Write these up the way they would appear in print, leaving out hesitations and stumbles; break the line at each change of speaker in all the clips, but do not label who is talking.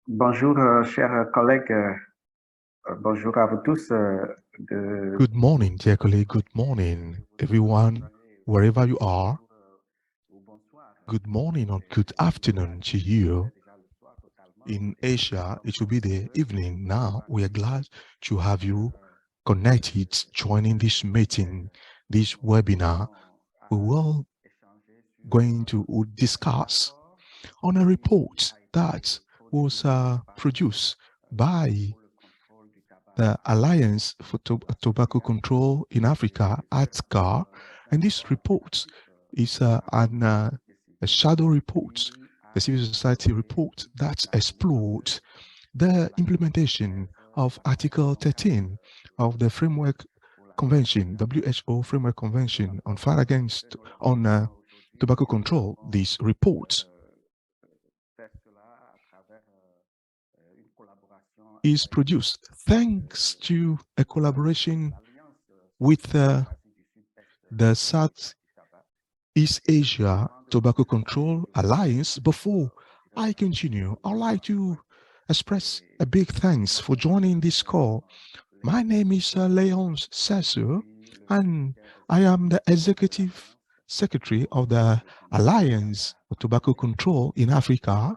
Bonjour, chers collègues. Bonjour à vous tous.
Good morning, dear colleague. Good morning, everyone, wherever you are. Good morning or good afternoon to you. In Asia, it will be the evening now. We are glad to have you connected, joining this meeting, this webinar. We will going to discuss on a report that was produced by the Alliance for Tobacco Control in Africa, ATCAR, and this report is a shadow report, a civil society report that explored the implementation of Article 13 of the Framework Convention, WHO Framework Convention on fight against tobacco control. This report is produced thanks to a collaboration with the Southeast Asia Tobacco Control Alliance. Before I continue, I'd like to express a big thanks for joining this call. My name is Léonce Sassou, and I am the Executive Secretary of the Alliance for Tobacco Control in Africa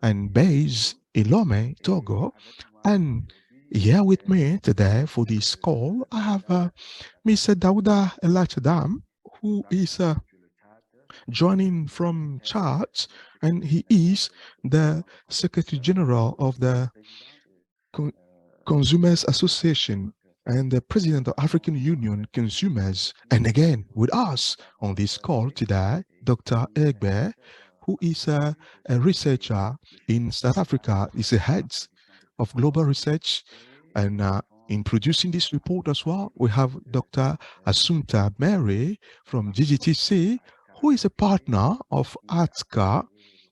and based in Lomé, Togo. And here with me today for this call, I have Mr. Dauda Elachadam, who is joining from Chad, and he is the Secretary General of the Consumers Association and the President of African Union Consumers. And again, with us on this call today, Dr. Egbe, who is a researcher in South Africa, is the head of global research. And in producing this report as well, we have Dr. Assunta Mary from GGTC, who is a partner of ATCA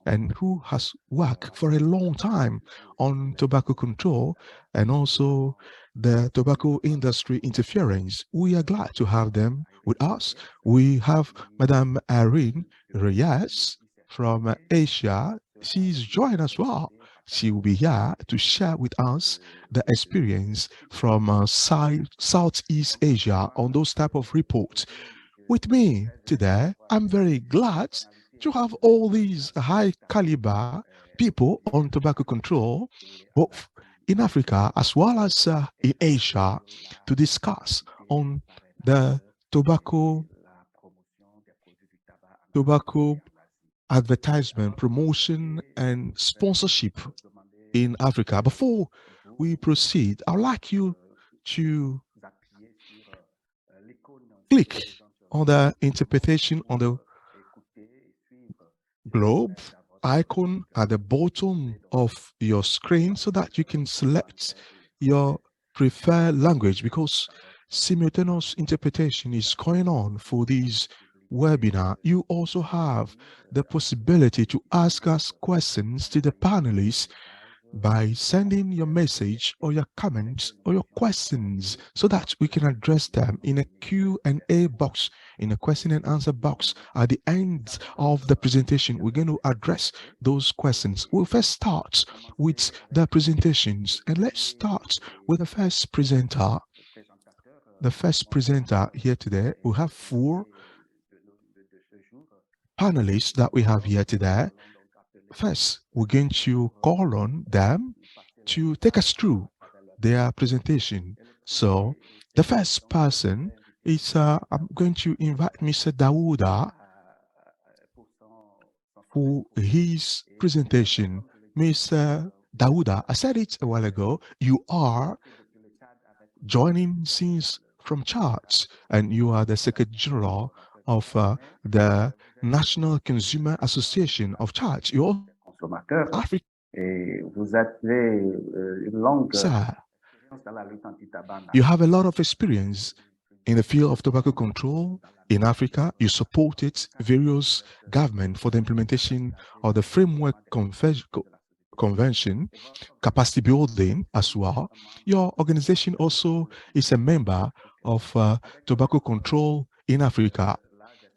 and who has worked for a long time on tobacco control and also the tobacco industry interference. We are glad to have them with us. We have Madame Irene Reyes from Asia. She's joined as well. She will be here to share with us the experience from Southeast Asia on those type of reports. With me today, I'm very glad to have all these high caliber people on tobacco control, both in Africa as well as in Asia, to discuss on the tobacco advertisement, promotion, and sponsorship in Africa. Before we proceed, I'd like you to click on the interpretation on the globe icon at the bottom of your screen so that you can select your preferred language, because simultaneous interpretation is going on for this webinar. You also have the possibility to ask us questions to the panelists by sending your message or your comments or your questions so that we can address them in a Q&A box, in a question and answer box at the end of the presentation. We're going to address those questions. We'll first start with the presentations, and let's start with the first presenter. The first presenter here today. We have 4 panelists that we have here today. First, we're going to call on them to take us through their presentation. So the first person is, I'm going to invite Mr. Dawuda for his presentation. Mr. Dawuda, I said it a while ago, you are joining since from Chad, and you are the Secretary General of the National Consumer Association of Chad. You also
Consommateurs,
Africa.
et vous avez une longue
Sir,
expérience dans la lutte anti-tabac.
you have a lot of experience in the field of tobacco control in Africa. You supported various governments for the implementation of the Framework Convention, capacity building as well. Your organization also is a member of Tobacco Control in Africa.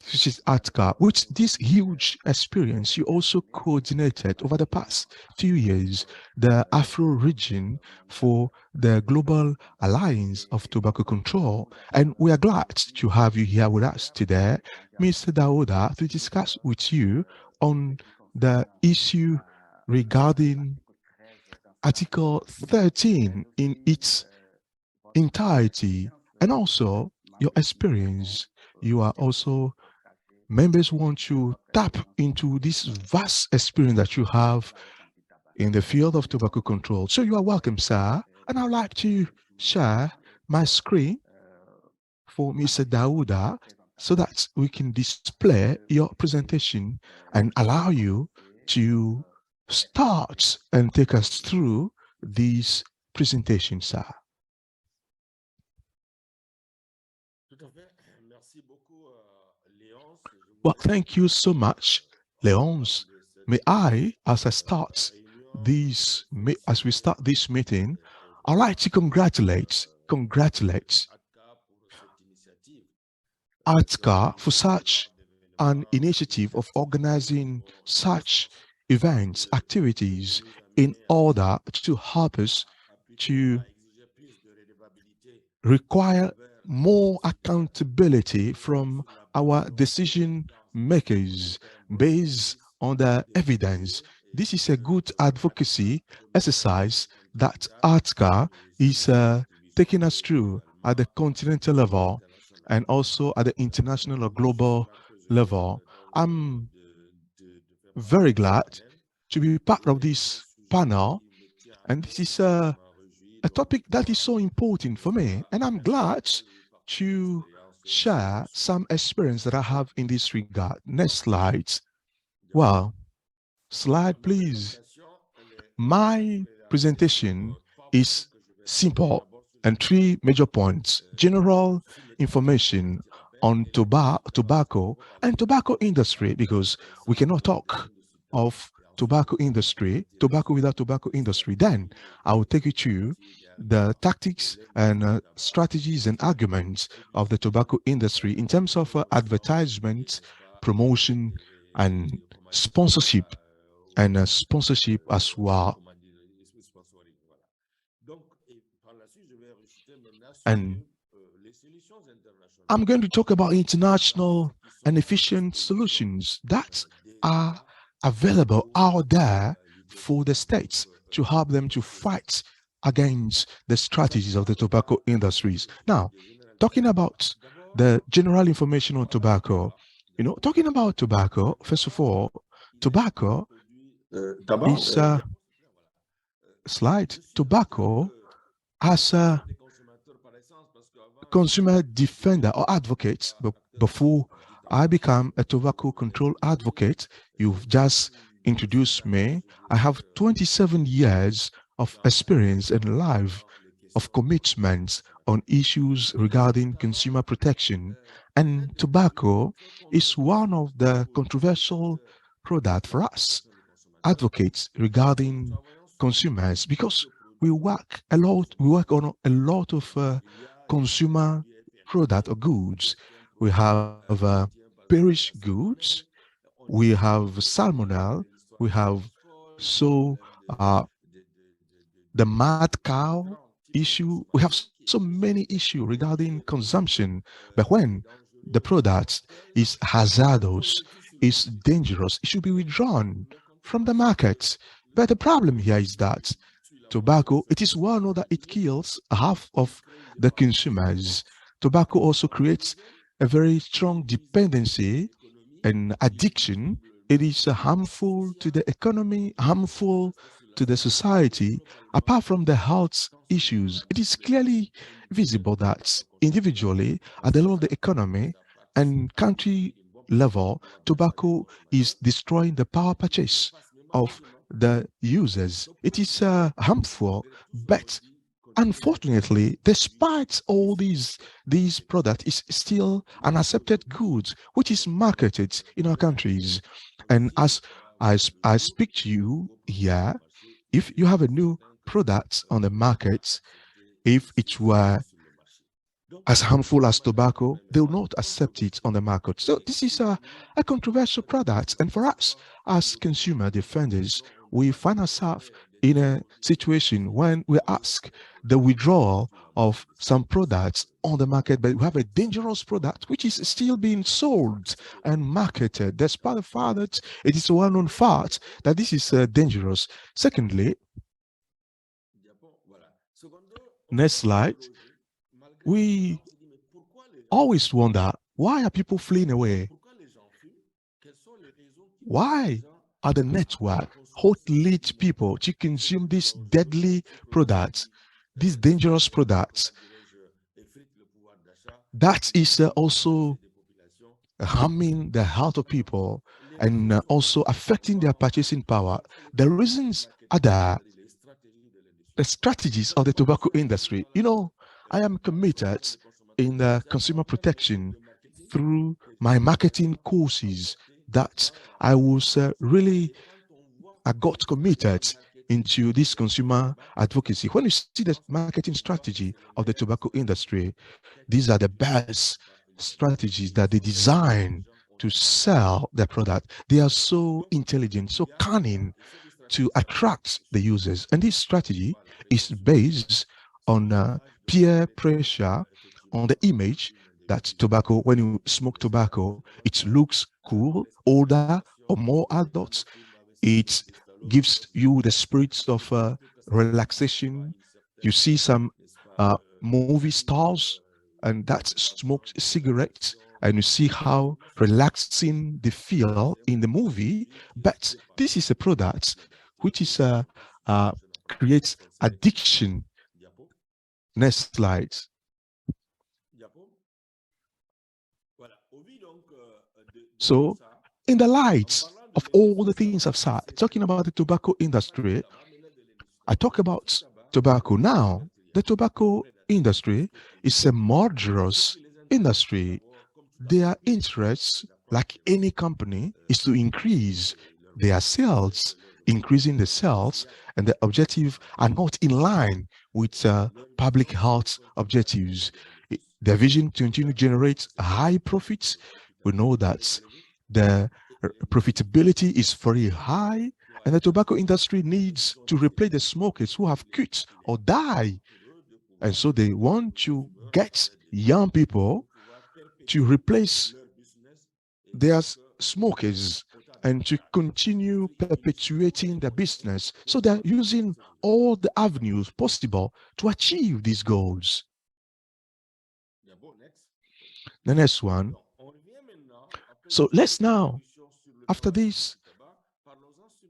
which is ATCA. With this huge experience, you also coordinated over the past 2 years the Afro region for the Global Alliance of Tobacco Control. And we are glad to have you here with us today, Mr. Daouda, to discuss with you on the issue regarding Article 13 in its entirety, and also your experience. You are also members want to tap into this vast experience that you have in the field of tobacco control. So you are welcome, sir. And I'd like to share my screen for Mr. Daouda so that we can display your presentation and allow you to start and take us through this presentation, sir. Well, thank you so much, Leonce. May I, as we start this meeting, I'd like to congratulate ATCA for such an initiative of organizing such events, activities, in order to help us to require more accountability from our decision makers based on the evidence. This is a good advocacy exercise that ATCA is taking us through at the continental level and also at the international or global level. I'm very glad to be part of this panel, and this is a topic that is so important for me, and I'm glad to share some experience that I have in this regard. Next slide. Well, slide please. My presentation is simple and three major points: general information on tobacco and tobacco industry, because we cannot talk of tobacco without tobacco industry. Then I will take you to the tactics and strategies and arguments of the tobacco industry in terms of advertisement, promotion, and sponsorship, and sponsorship as well. And I'm going to talk about international and efficient solutions that are available out there for the states to help them to fight against the strategies of the tobacco industries. Now, talking about the general information on tobacco, talking about tobacco, first of all, tobacco is a slide. Tobacco as a consumer defender or advocate. But before I become a tobacco control advocate, you've just introduced me. I have 27 years of experience and life of commitment on issues regarding consumer protection, and tobacco is one of the controversial products for us advocates regarding consumers, because we work on a lot of consumer product or goods. We have perished goods, we have salmonella, we have the mad cow issue. We have so many issues regarding consumption. But when the product is hazardous, is dangerous, it should be withdrawn from the market. But the problem here is that tobacco, it is well known that it kills half of the consumers. Tobacco also creates a very strong dependency and addiction. It is harmful to the economy, harmful to the society. Apart from the health issues, it is clearly visible that individually, at the level of the economy and country level, tobacco is destroying the power purchase of the users. It is harmful, but unfortunately, despite all these products, is still an accepted good which is marketed in our countries. And as I speak to you here, if you have a new product on the market, if it were as harmful as tobacco, they will not accept it on the market. So this is a controversial product. And for us, as consumer defenders, we find ourselves in a situation when we ask the withdrawal of some products on the market, but we have a dangerous product which is still being sold and marketed, despite the fact that it is a well-known fact that this is dangerous. Secondly, next slide, we always wonder, why are people fleeing away? Why are the network what leads people to consume these deadly products, these dangerous products? That is also harming the health of people and also affecting their purchasing power. The reasons are the strategies of the tobacco industry. You know, I am committed in consumer protection through my marketing courses that I was I got committed into this consumer advocacy. When you see the marketing strategy of the tobacco industry, these are the best strategies that they design to sell their product. They are so intelligent, so cunning to attract the users. And this strategy is based on peer pressure, on the image that tobacco, when you smoke tobacco, it looks cool, older, or more adults. It gives you the spirits of relaxation. You see some movie stars and that smoked cigarettes, and you see how relaxing they feel in the movie. But this is a product which is uh, creates addiction. Next slide. So, in the light of all the things I've said, talking about the tobacco industry, I talk about tobacco now. The tobacco industry is a murderous industry. Their interests, like any company, is to increase their sales. Increasing the sales and the objective are not in line with public health objectives. Their vision to continue to generate high profits. We know that the profitability is very high, and the tobacco industry needs to replace the smokers who have quit or die. And so they want to get young people to replace their smokers and to continue perpetuating the business. So they're using all the avenues possible to achieve these goals. The next one. So let's now, after this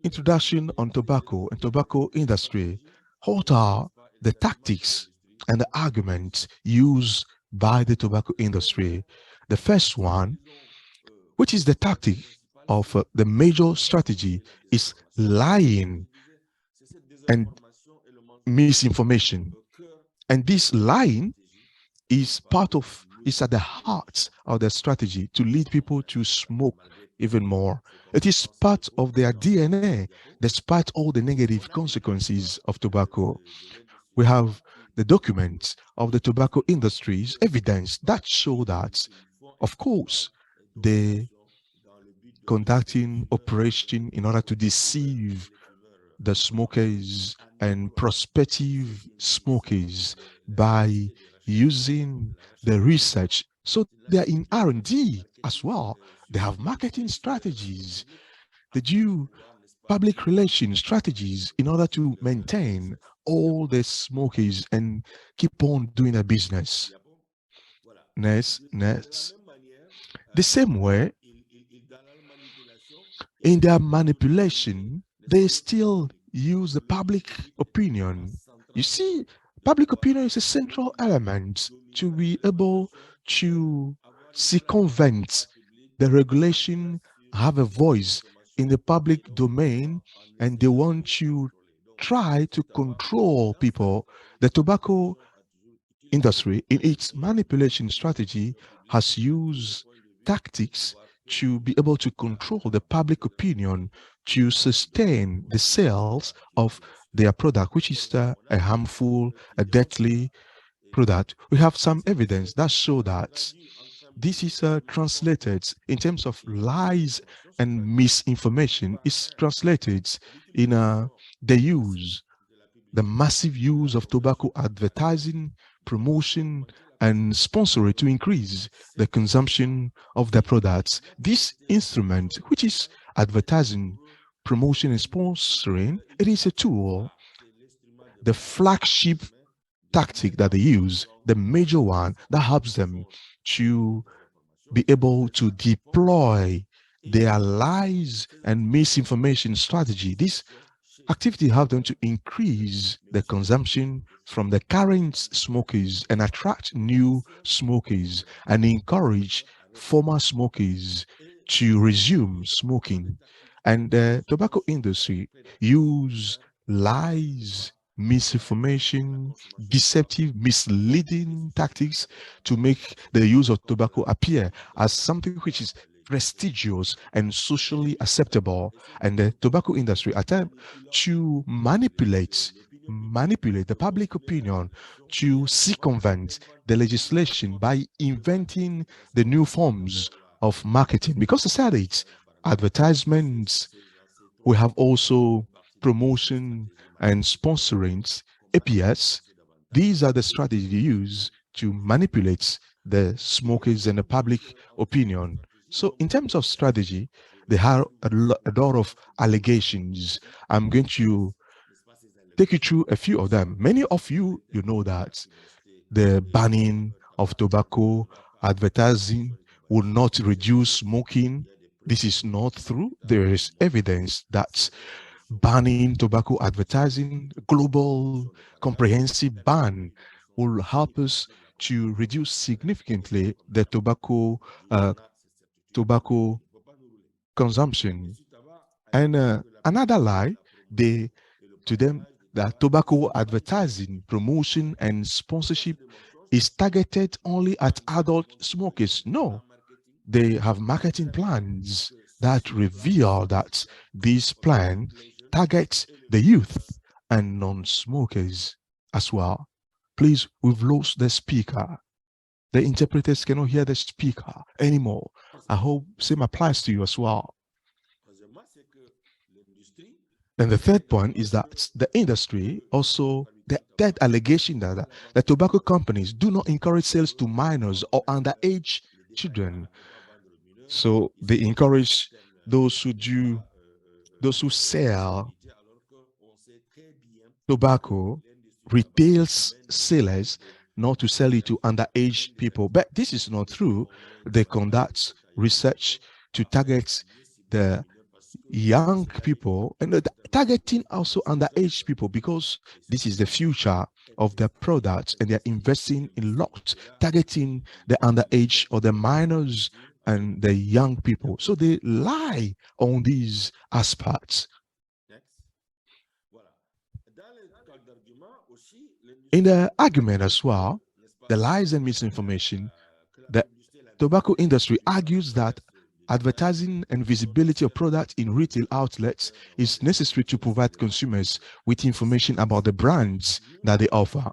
introduction on tobacco and tobacco industry, what are the tactics and the arguments used by the tobacco industry? The first one, which is the tactic of the major strategy, is lying and misinformation. And this lying is at the heart of the strategy to lead people to smoke even more. It is part of their DNA, despite all the negative consequences of tobacco. We have the documents of the tobacco industry's evidence that show that, of course, they conducting operation in order to deceive the smokers and prospective smokers by using the research. So they're in R&D as well. They have marketing strategies. They do public relations strategies in order to maintain all the smokers and keep on doing their business. Next. The same way, in their manipulation, they still use the public opinion. You see, public opinion is a central element to be able to circumvent the regulation, have a voice in the public domain, and they want to try to control people. The tobacco industry, in its manipulation strategy, has used tactics to be able to control the public opinion to sustain the sales of their product, which is a harmful, a deadly product, we have some evidence that show that this is translated in terms of lies and misinformation. Is translated in the massive use of tobacco advertising, promotion, and sponsoring to increase the consumption of the products. This instrument, which is advertising, promotion, and sponsoring, it is a tool, the flagship tactic that they use, the major one that helps them to be able to deploy their lies and misinformation strategy. This activity helps them to increase the consumption from the current smokers and attract new smokers and encourage former smokers to resume smoking. And the tobacco industry use lies, misinformation, deceptive, misleading tactics to make the use of tobacco appear as something which is prestigious and socially acceptable. And the tobacco industry attempt to manipulate the public opinion to circumvent the legislation by inventing the new forms of marketing. Because I said it, advertisements, we have also promotion and sponsoring, APS. These are the strategies used to manipulate the smokers and the public opinion. So in terms of strategy, there are a lot of allegations. I'm going to take you through a few of them. Many of you know that the banning of tobacco advertising will not reduce smoking. This is not true. There is evidence that banning tobacco advertising, global comprehensive ban, will help us to reduce significantly the tobacco consumption. And another lie, to them, that tobacco advertising, promotion, and sponsorship is targeted only at adult smokers. No, they have marketing plans that reveal that this plan targets the youth and non-smokers as well. Please, we've lost the speaker. The interpreters cannot hear the speaker anymore. I hope same applies to you as well. And the third point is that the industry also, the third allegation that the tobacco companies do not encourage sales to minors or underage children. So they encourage those who sell tobacco, retail sellers, not to sell it to underage people. But this is not true. They conduct research to target the young people and targeting also underage people, because this is the future of their products and they're investing in lots, targeting the underage or the minors and the young people. So they lie on these aspects. In the argument as well, the lies and misinformation, the tobacco industry argues that advertising and visibility of products in retail outlets is necessary to provide consumers with information about the brands that they offer.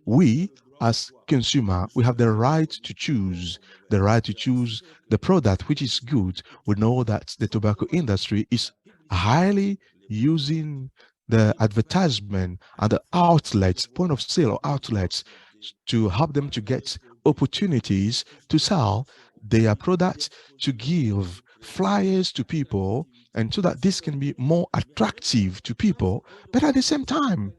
We, as consumer, we have the right to choose the product which is good. We know that the tobacco industry is highly using the advertisement and the outlets, point of sale or outlets, to help them to get opportunities to sell their products, to give flyers to people, and so that this can be more attractive to people. But at the same time,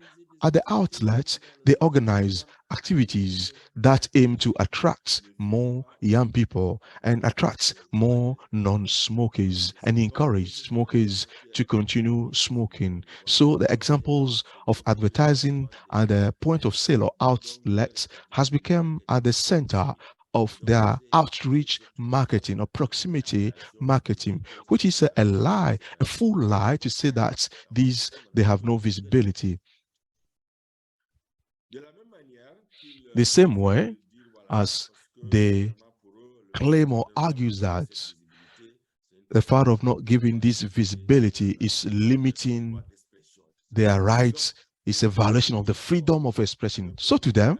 at the outlets, they organize activities that aim to attract more young people and attract more non-smokers and encourage smokers to continue smoking. So the examples of advertising at the point of sale or outlets has become at the center of their outreach marketing or proximity marketing, which is a lie, a full lie, to say that they have no visibility. The same way as they claim or argues that the fact of not giving this visibility is limiting their rights, is a violation of the freedom of expression. So to them,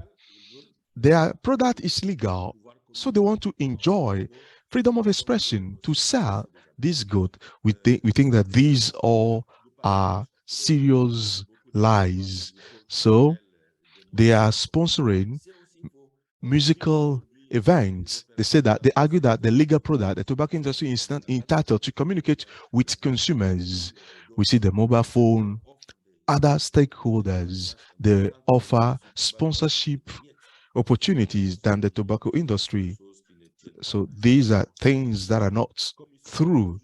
their product is legal, so they want to enjoy freedom of expression to sell this good. We think that these all are serious lies. So they are sponsoring musical events. They say that they argue that the legal product, the tobacco industry, is not entitled to communicate with consumers. We see the mobile phone, other stakeholders, they offer sponsorship opportunities than the tobacco industry. So these are things that are not true.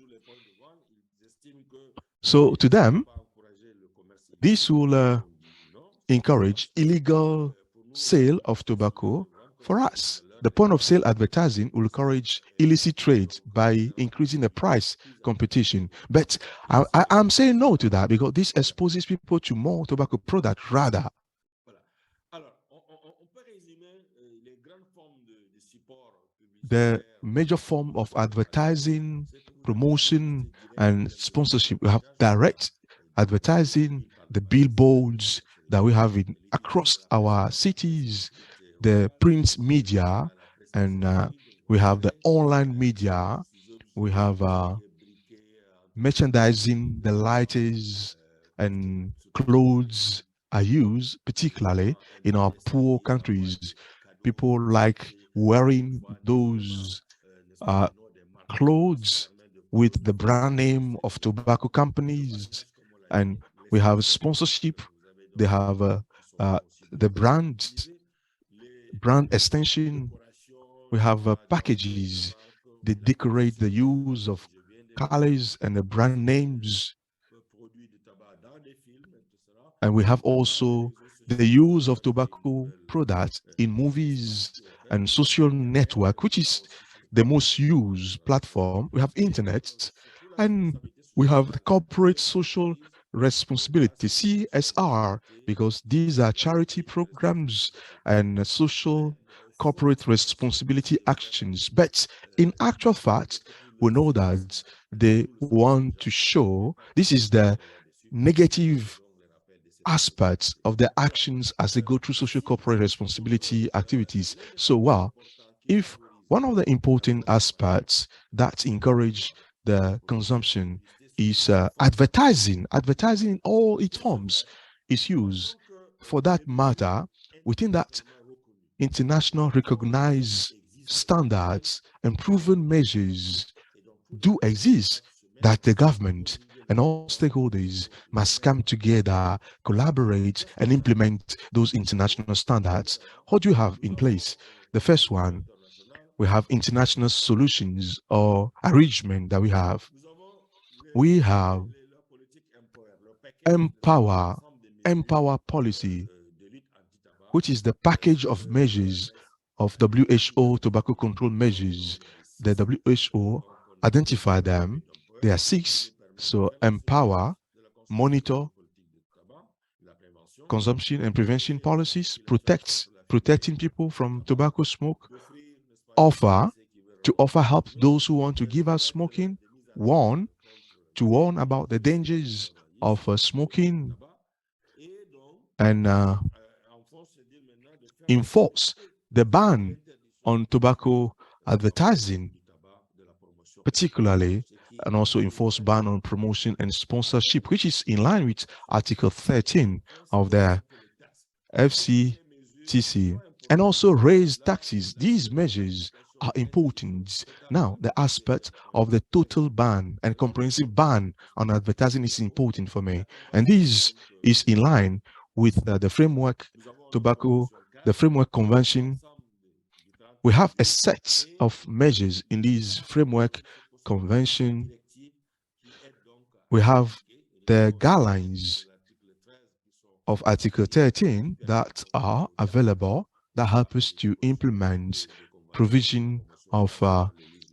So to them, this will encourage illegal sale of tobacco for us. The point of sale advertising will encourage illicit trade by increasing the price competition. But I'm saying no to that because this exposes people to more tobacco products rather. The major form of advertising, promotion, and sponsorship, we have direct advertising, the billboards that we have in across our cities, the print media, and we have the online media. We have merchandising, the lighters and clothes are used, particularly in our poor countries. People like wearing those clothes with the brand name of tobacco companies, and we have sponsorship. They have the brand extension. We have packages. They decorate the use of colors and the brand names. And we have also the use of tobacco products in movies and social network, which is the most used platform. We have internet, and we have the corporate social responsibility, CSR, because these are charity programs and social corporate responsibility actions. But in actual fact, we know that they want to show this is the negative aspects of their actions as they go through social corporate responsibility activities. So, well, if one of the important aspects that encourage the consumption is advertising in all its forms is used. For that matter, within that international recognized standards and proven measures do exist that the government and all stakeholders must come together, collaborate, and implement those international standards. What do you have in place? The first one, we have international solutions or arrangement that we have. We have empower policy, which is the package of measures of WHO tobacco control measures. The WHO identify them. There are 6. So empower, monitor, consumption and prevention policies, protecting people from tobacco smoke, to offer help to those who want to give up smoking, to warn about the dangers of smoking, and enforce the ban on tobacco advertising, particularly, and also enforce ban on promotion and sponsorship, which is in line with Article 13 of the FCTC, and also raise taxes. These measures are important. Now, the aspect of the total ban and comprehensive ban on advertising is important for me, and this is in line with the framework tobacco, the framework convention. We have a set of measures in this framework convention. We have the guidelines of Article 13 that are available that help us to implement provision of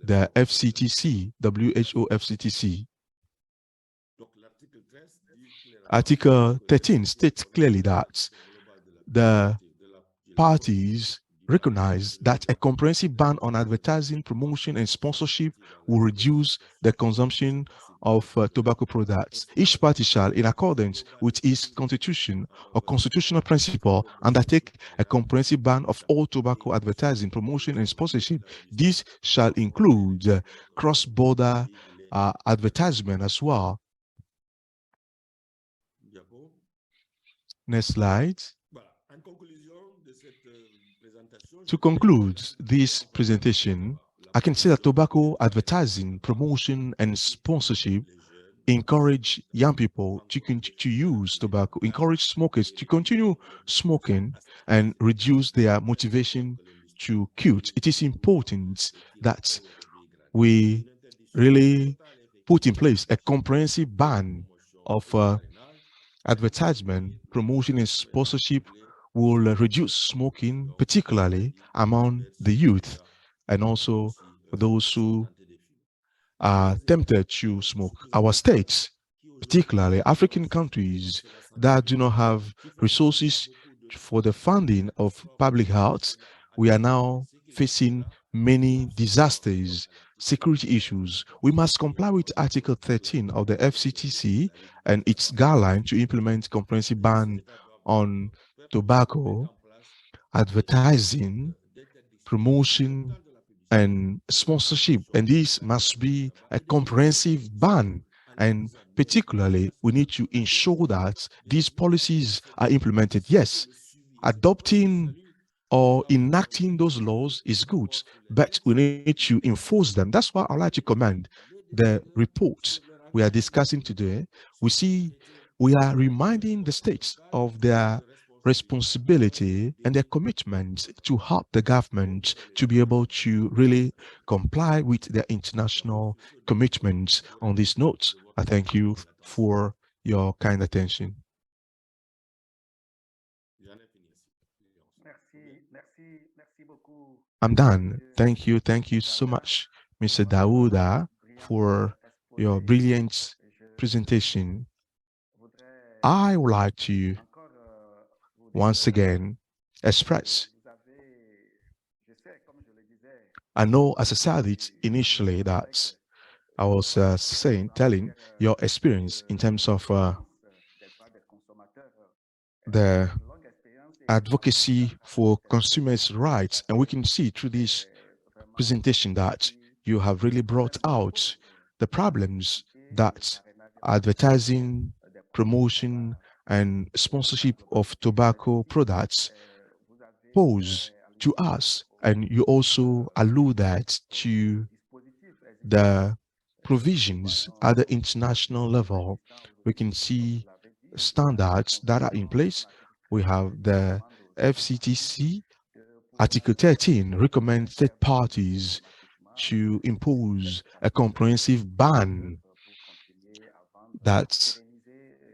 the FCTC, WHO FCTC. Article 13 states clearly that the parties recognize that a comprehensive ban on advertising, promotion, and sponsorship will reduce the consumption of tobacco products. Each party shall, in accordance with its constitution or constitutional principle, undertake a comprehensive ban of all tobacco advertising, promotion, and sponsorship. This shall include cross-border advertisement as well. Next slide. To conclude this presentation, I can say that tobacco advertising, promotion, and sponsorship encourage young people to use tobacco, encourage smokers to continue smoking, and reduce their motivation to quit. It is important that we really put in place a comprehensive ban of advertisement, promotion, and sponsorship will reduce smoking, particularly among the youth and also those who are tempted to smoke. Our states, particularly African countries that do not have resources for the funding of public health, we are now facing many disasters, security issues. We must comply with Article 13 of the FCTC and its guideline to implement comprehensive ban on tobacco, advertising, promotion, and sponsorship. And this must be a comprehensive ban. And particularly, we need to ensure that these policies are implemented. Yes, adopting or enacting those laws is good, but we need to enforce them. That's why I'd like to commend the report we are discussing today. We are reminding the states of their responsibility and their commitment to help the government to be able to really comply with their international commitments. On this note, I thank you for your kind attention. I'm done. Thank you. Thank you so much, Mr. Daouda, for your brilliant presentation. I would like to once again express. I know, as I said it initially, that I was telling your experience in terms of the advocacy for consumers' rights, and we can see through this presentation that you have really brought out the problems that advertising, promotion, and sponsorship of tobacco products pose to us. And you also allude that to the provisions at the international level. We can see standards that are in place. We have the FCTC. Article 13 recommends third parties to impose a comprehensive ban that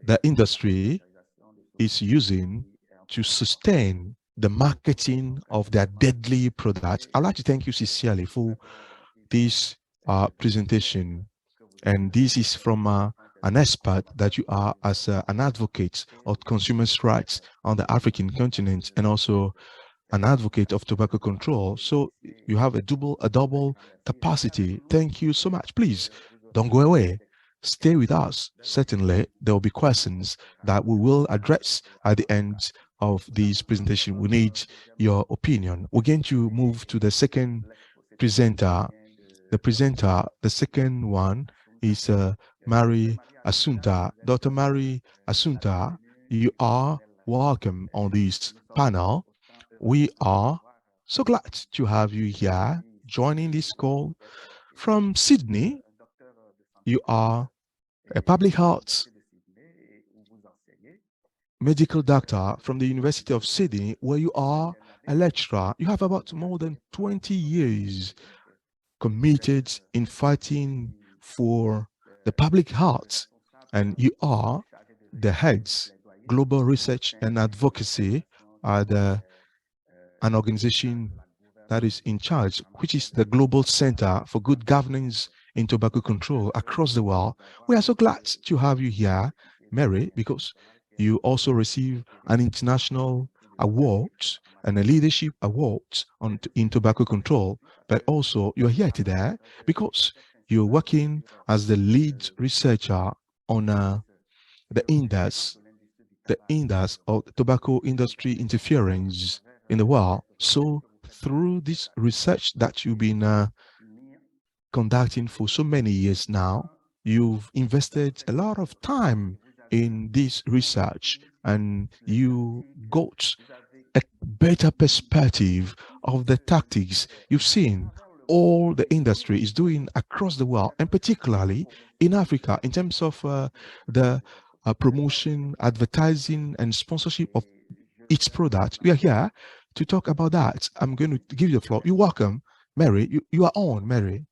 the industry is using to sustain the marketing of their deadly products. I'd like to thank you sincerely for this presentation. And this is from an expert that you are as an advocate of consumers' rights on the African continent and also an advocate of tobacco control. So you have a double capacity. Thank you so much. Please don't go away. Stay with us. Certainly, there will be questions that we will address at the end of this presentation. We need your opinion. We're going to move to the second presenter. The second one is Mary Assunta. Dr. Mary Assunta, you are welcome on this panel. We are so glad to have you here joining this call from Sydney. You are a public health medical doctor from the University of Sydney, where you are a lecturer. You have about more than 20 years committed in fighting for the public health, and you are the heads global research and advocacy at an organization that is in charge, which is the Global Center for Good Governance in Tobacco Control across the world. We are so glad to have you here, Mary, because you also receive an international award and a leadership award in tobacco control. But also you're here today because You're working as the lead researcher on the index of tobacco industry interference in the world. So through this research that you've been conducting for so many years now, you've invested a lot of time in this research and you got a better perspective of the tactics you've seen all the industry is doing across the world, and particularly in Africa, in terms of the promotion, advertising, and sponsorship of its product. We are here to talk about that. I'm going to give you the floor. You're welcome, Mary. You are on, Mary.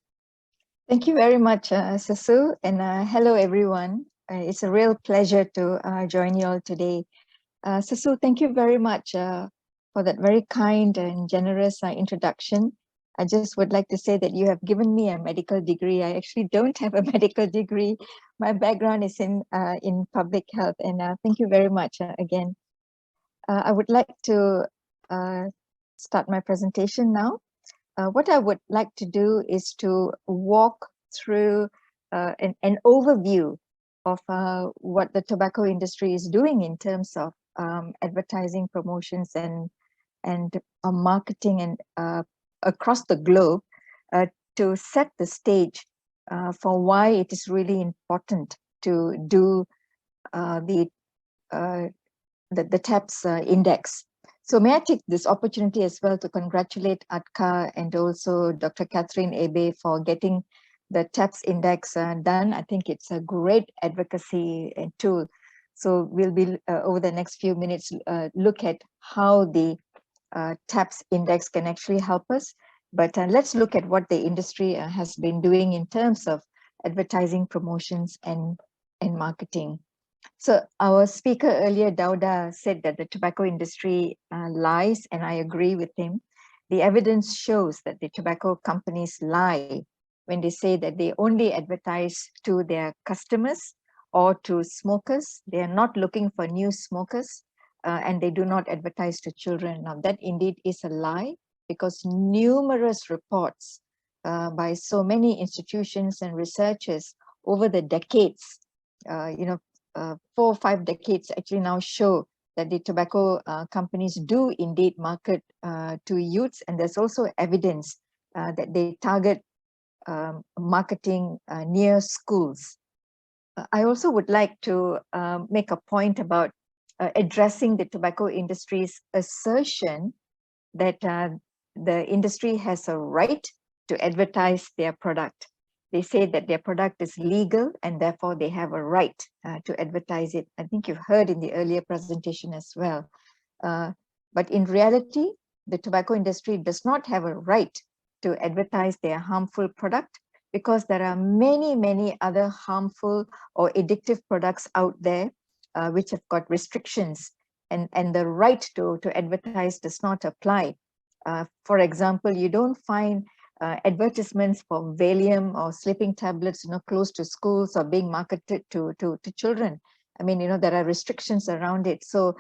Thank you very much, Sasu, and hello, everyone. It's a real pleasure to join you all today. Sasu, thank you very much for that very kind and generous introduction. I just would like to say that you have given me a medical degree. I actually don't have a medical degree. My background is in public health, and thank you very much again. I would like to start my presentation now. What I would like to do is to walk through an overview of what the tobacco industry is doing in terms of advertising, promotions, and marketing and across the globe to set the stage for why it is really important to do the TAPS index. So may I take this opportunity as well to congratulate ADCA and also Dr. Catherine Ebe for getting the TAPS index done. I think it's a great advocacy tool. So we'll be over the next few minutes look at how the TAPS index can actually help us. But let's look at what the industry has been doing in terms of advertising, promotions, and marketing. So our speaker earlier, Dauda, said that the tobacco industry lies, and I agree with him. The evidence shows that the tobacco companies lie when they say that they only advertise to their customers or to smokers. They are not looking for new smokers, and they do not advertise to children. Now that indeed is a lie, because numerous reports by so many institutions and researchers over the decades, 4 or 5 decades actually now show that the tobacco companies do indeed market to youths, and there's also evidence that they target marketing near schools. I also would like to make a point about addressing the tobacco industry's assertion that the industry has a right to advertise their product. They say that their product is legal and therefore they have a right to advertise it. I think you've heard in the earlier presentation as well. But in reality, the tobacco industry does not have a right to advertise their harmful product, because there are many, many other harmful or addictive products out there which have got restrictions, and the right to advertise does not apply. For example, you don't find advertisements for Valium or sleeping tablets, close to schools or being marketed to children. I mean, there are restrictions around it. So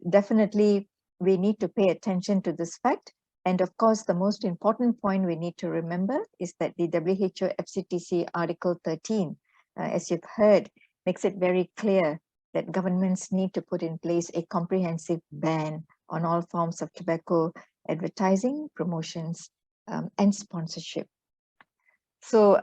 definitely we need to pay attention to this fact. And of course, the most important point we need to remember is that the WHO FCTC Article 13, as you've heard, makes it very clear that governments need to put in place a comprehensive ban on all forms of tobacco advertising, promotions, and sponsorship. So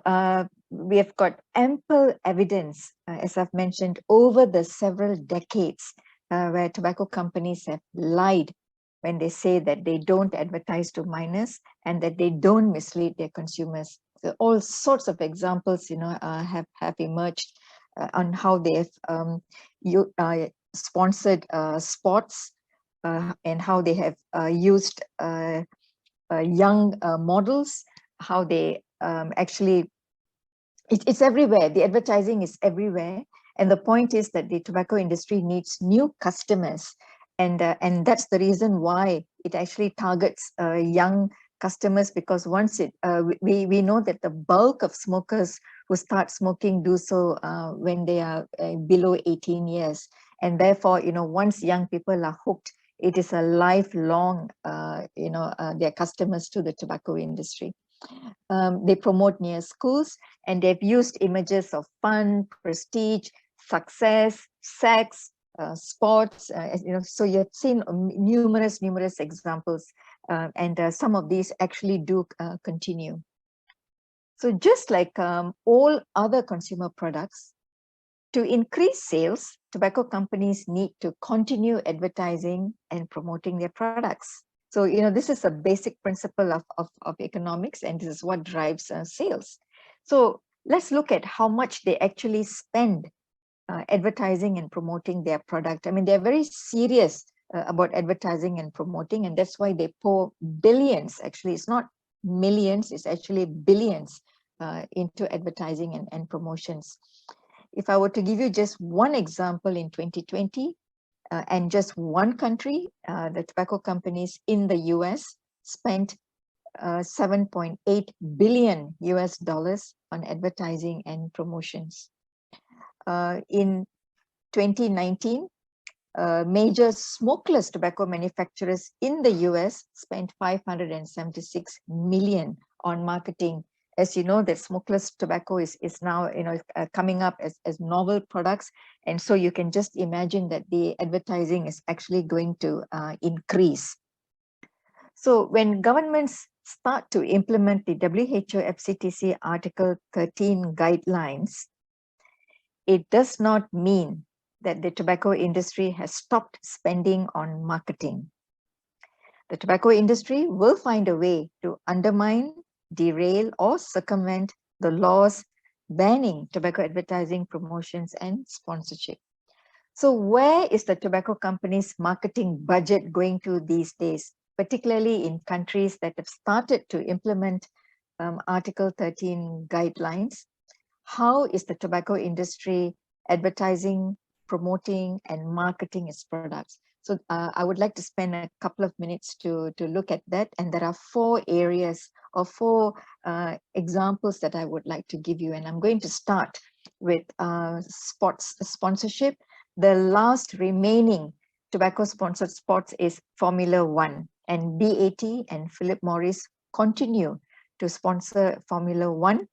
we have got ample evidence, as I've mentioned, over the several decades where tobacco companies have lied when they say that they don't advertise to minors and that they don't mislead their consumers. So all sorts of examples, have emerged on how they have sponsored sports and how they have used young models, how they actually, it's everywhere. The advertising is everywhere. And the point is that the tobacco industry needs new customers. And that's the reason why it actually targets young customers, because once we know that the bulk of smokers who start smoking do so when they are below 18 years. And therefore, once young people are hooked, it is a lifelong, their customers to the tobacco industry. They promote near schools, and they've used images of fun, prestige, success, sex, sports. So you've seen numerous examples, and some of these actually do continue. So just like all other consumer products, to increase sales, tobacco companies need to continue advertising and promoting their products. So, this is a basic principle of economics, and this is what drives sales. So let's look at how much they actually spend advertising and promoting their product. I mean, they're very serious about advertising and promoting, and that's why they pour billions. Actually, it's not millions, it's actually billions into advertising and promotions. If I were to give you just one example in 2020, and just one country, the tobacco companies in the US spent $7.8 billion on advertising and promotions. In 2019, major smokeless tobacco manufacturers in the US spent $576 million on marketing. As you know, that smokeless tobacco is now coming up as novel products, and so you can just imagine that the advertising is actually going to increase. So when governments start to implement the WHO FCTC Article 13 guidelines, it does not mean that the tobacco industry has stopped spending on marketing. The tobacco industry will find a way to undermine, derail, or circumvent the laws banning tobacco advertising, promotions, and sponsorship. So where is the tobacco company's marketing budget going to these days, particularly in countries that have started to implement Article 13 guidelines? How is the tobacco industry advertising, promoting, and marketing its products? So I would like to spend a couple of minutes to look at that. And there are four areas or four examples that I would like to give you. And I'm going to start with sports sponsorship. The last remaining tobacco sponsored sports is Formula One, and BAT and Philip Morris continue to sponsor Formula One.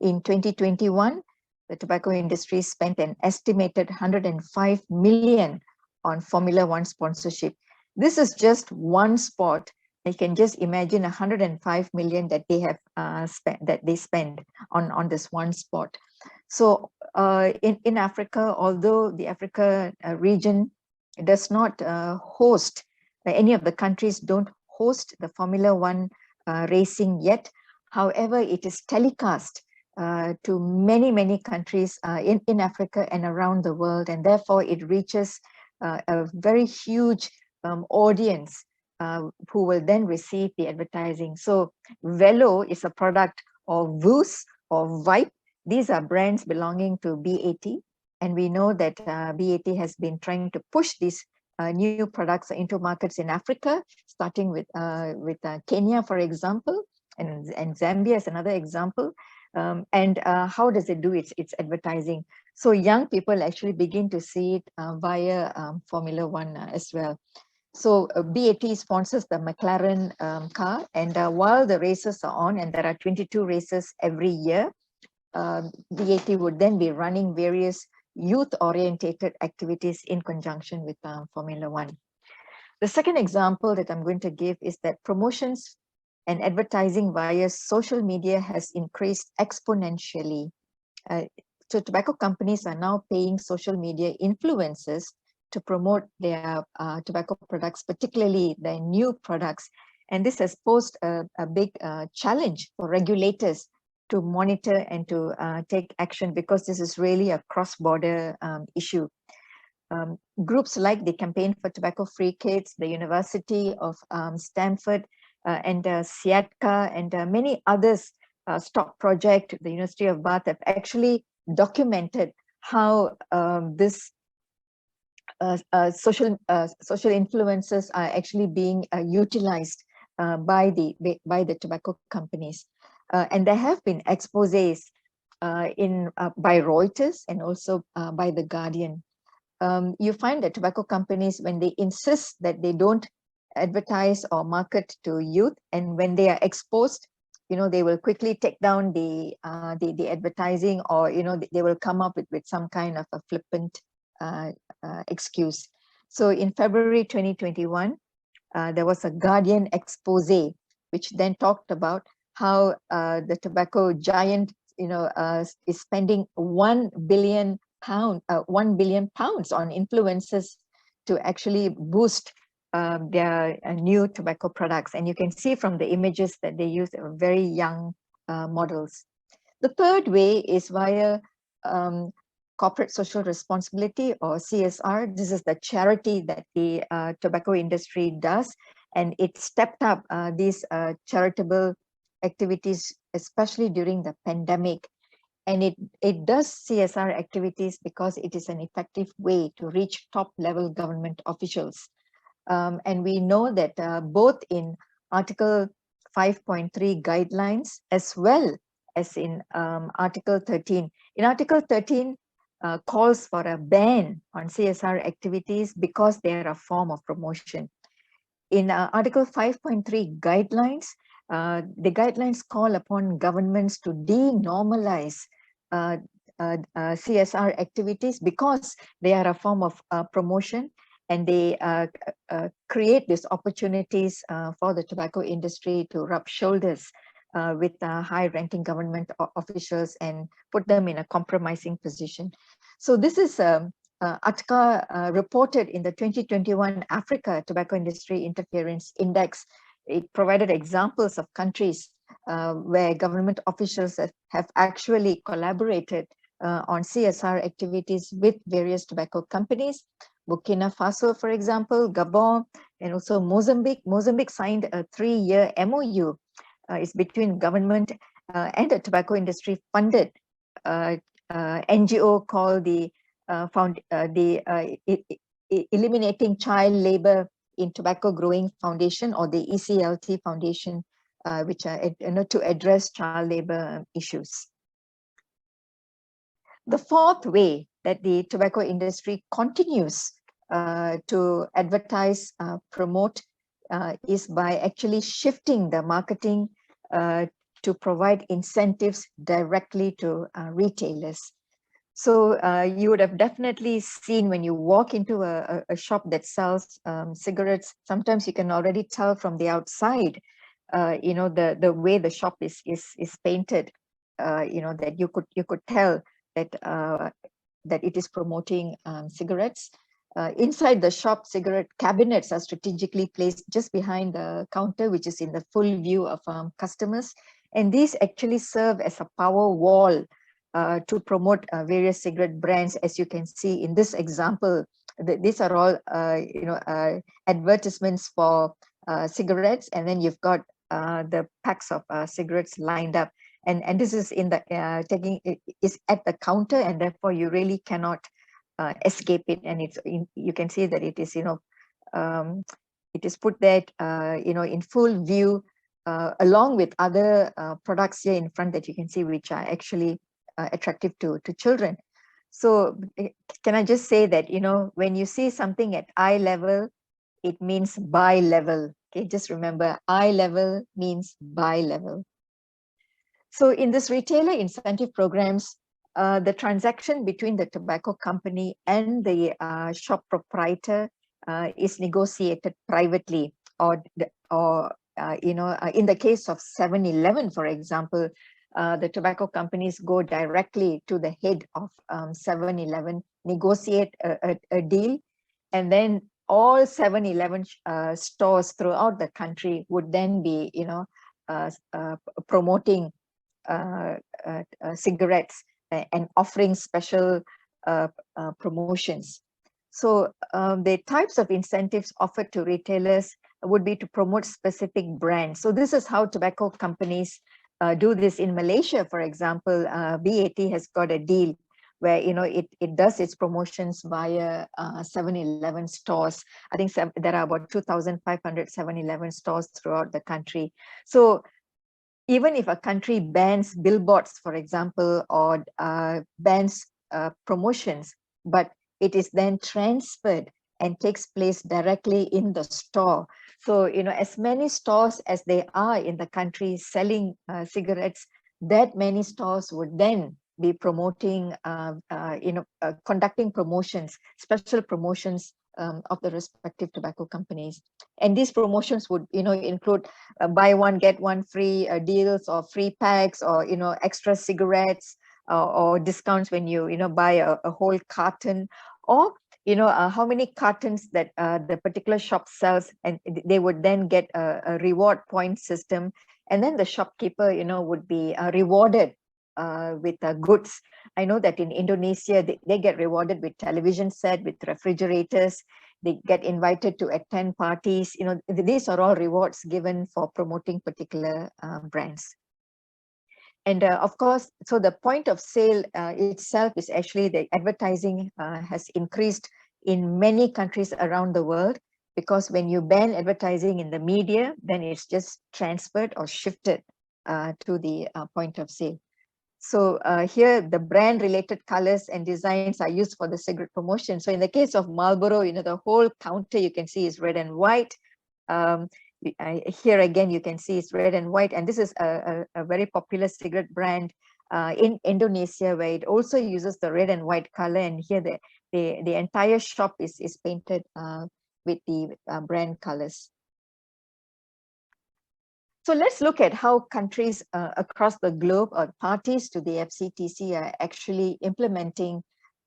In 2021, the tobacco industry spent an estimated $105 million on Formula One sponsorship. This is just one sport. You can just imagine $105 million that they have spend on this one sport. So in Africa, although the Africa region does not host, any of the countries don't host the Formula One racing yet. However, it is telecast to many countries in Africa and around the world, and therefore it reaches a very huge audience who will then receive the advertising. So Velo is a product of Voos or Vibe. These are brands belonging to BAT, and we know that BAT has been trying to push these new products into markets in Africa, starting with Kenya, for example, and Zambia is another example. And how does it do its advertising? So young people actually begin to see it via Formula One as well. So BAT sponsors the McLaren car, and while the races are on, and there are 22 races every year, BAT would then be running various youth-orientated activities in conjunction with Formula One. The second example that I'm going to give is that promotions and advertising via social media has increased exponentially. So tobacco companies are now paying social media influencers to promote their tobacco products, particularly their new products. And this has posed a big challenge for regulators to monitor and to take action, because this is really a cross-border issue. Groups like the Campaign for Tobacco-Free Kids, the University of Stanford, and Siatka, and many others, Stop Project, the University of Bath, have actually documented how this social influences are actually being utilized by the tobacco companies. And there have been exposés by Reuters and also by The Guardian. You find that tobacco companies, when they insist that they don't advertise or market to youth, and when they are exposed they will quickly take down the advertising, or they will come up with some kind of a flippant excuse. So in February 2021, there was a Guardian expose, which then talked about how the tobacco giant, is spending £1 billion on influencers to actually boost their new tobacco products. And you can see from the images that they use very young models. The third way is via corporate social responsibility, or CSR. This is the charity that the tobacco industry does, and it stepped up these charitable activities, especially during the pandemic. And it does CSR activities because it is an effective way to reach top-level government officials. And we know that both in Article 5.3 guidelines as well as in Article 13. In Article 13, calls for a ban on CSR activities because they are a form of promotion. In Article 5.3 guidelines, the guidelines call upon governments to denormalize CSR activities because they are a form of promotion, and they create these opportunities for the tobacco industry to rub shoulders with high-ranking government officials and put them in a compromising position. So this is ATCA reported in the 2021 Africa Tobacco Industry Interference Index. It provided examples of countries where government officials have actually collaborated on CSR activities with various tobacco companies. Burkina Faso, for example, Gabon, and also Mozambique. Mozambique signed a 3-year MOU. It's between government and the tobacco industry funded NGO called the Eliminating Child Labor in Tobacco Growing Foundation, or the ECLT Foundation, which are to address child labor issues. The fourth way that the tobacco industry continues to advertise, promote, is by actually shifting the marketing to provide incentives directly to retailers. So you would have definitely seen when you walk into a shop that sells cigarettes, sometimes you can already tell from the outside, the way the shop is painted, that you could tell that that it is promoting cigarettes. Inside the shop, cigarette cabinets are strategically placed just behind the counter, which is in the full view of customers. And these actually serve as a power wall to promote various cigarette brands. As you can see in this example, these are all advertisements for cigarettes, and then you've got the packs of cigarettes lined up. And this is in the is at the counter, and therefore you really cannot escape it. And you can see that it is it is put there in full view, along with other products here in front that you can see, which are actually attractive to children. So can I just say that when you see something at eye level, it means buy level. Okay, just remember, eye level means buy level. So in this retailer incentive programs, the transaction between the tobacco company and the shop proprietor is negotiated privately, or in the case of 7-Eleven, for example, the tobacco companies go directly to the head of 7-Eleven, negotiate a deal, and then all 7-Eleven stores throughout the country would then be promoting cigarettes and offering special promotions. So the types of incentives offered to retailers would be to promote specific brands. So this is how tobacco companies do this. In Malaysia, for example, BAT has got a deal where it does its promotions via 7-Eleven stores. I think there are about 2,500 7-Eleven stores throughout the country. So even if a country bans billboards, for example, or bans promotions, but it is then transferred and takes place directly in the store. So, as many stores as they are in the country selling cigarettes, that many stores would then be promoting, conducting promotions, special promotions of the respective tobacco companies. And these promotions would, include buy one, get one free deals, or free packs, or, extra cigarettes, or discounts when you, buy a whole carton, or how many cartons that the particular shop sells, and they would then get a reward point system, and then the shopkeeper would be rewarded with goods. I know that in Indonesia they get rewarded with television set, with refrigerators. They get invited to attend parties. These are all rewards given for promoting particular brands. And of course, so the point of sale itself is actually the advertising has increased in many countries around the world, because when you ban advertising in the media, then it's just transferred or shifted to the point of sale. So here the brand related colors and designs are used for the cigarette promotion. So in the case of Marlboro, the whole counter you can see is red and white. Here again, you can see it's red and white, and this is a very popular cigarette brand in Indonesia, where it also uses the red and white color. And here the entire shop is painted with the brand colors. So let's look at how countries across the globe, or parties to the FCTC, are actually implementing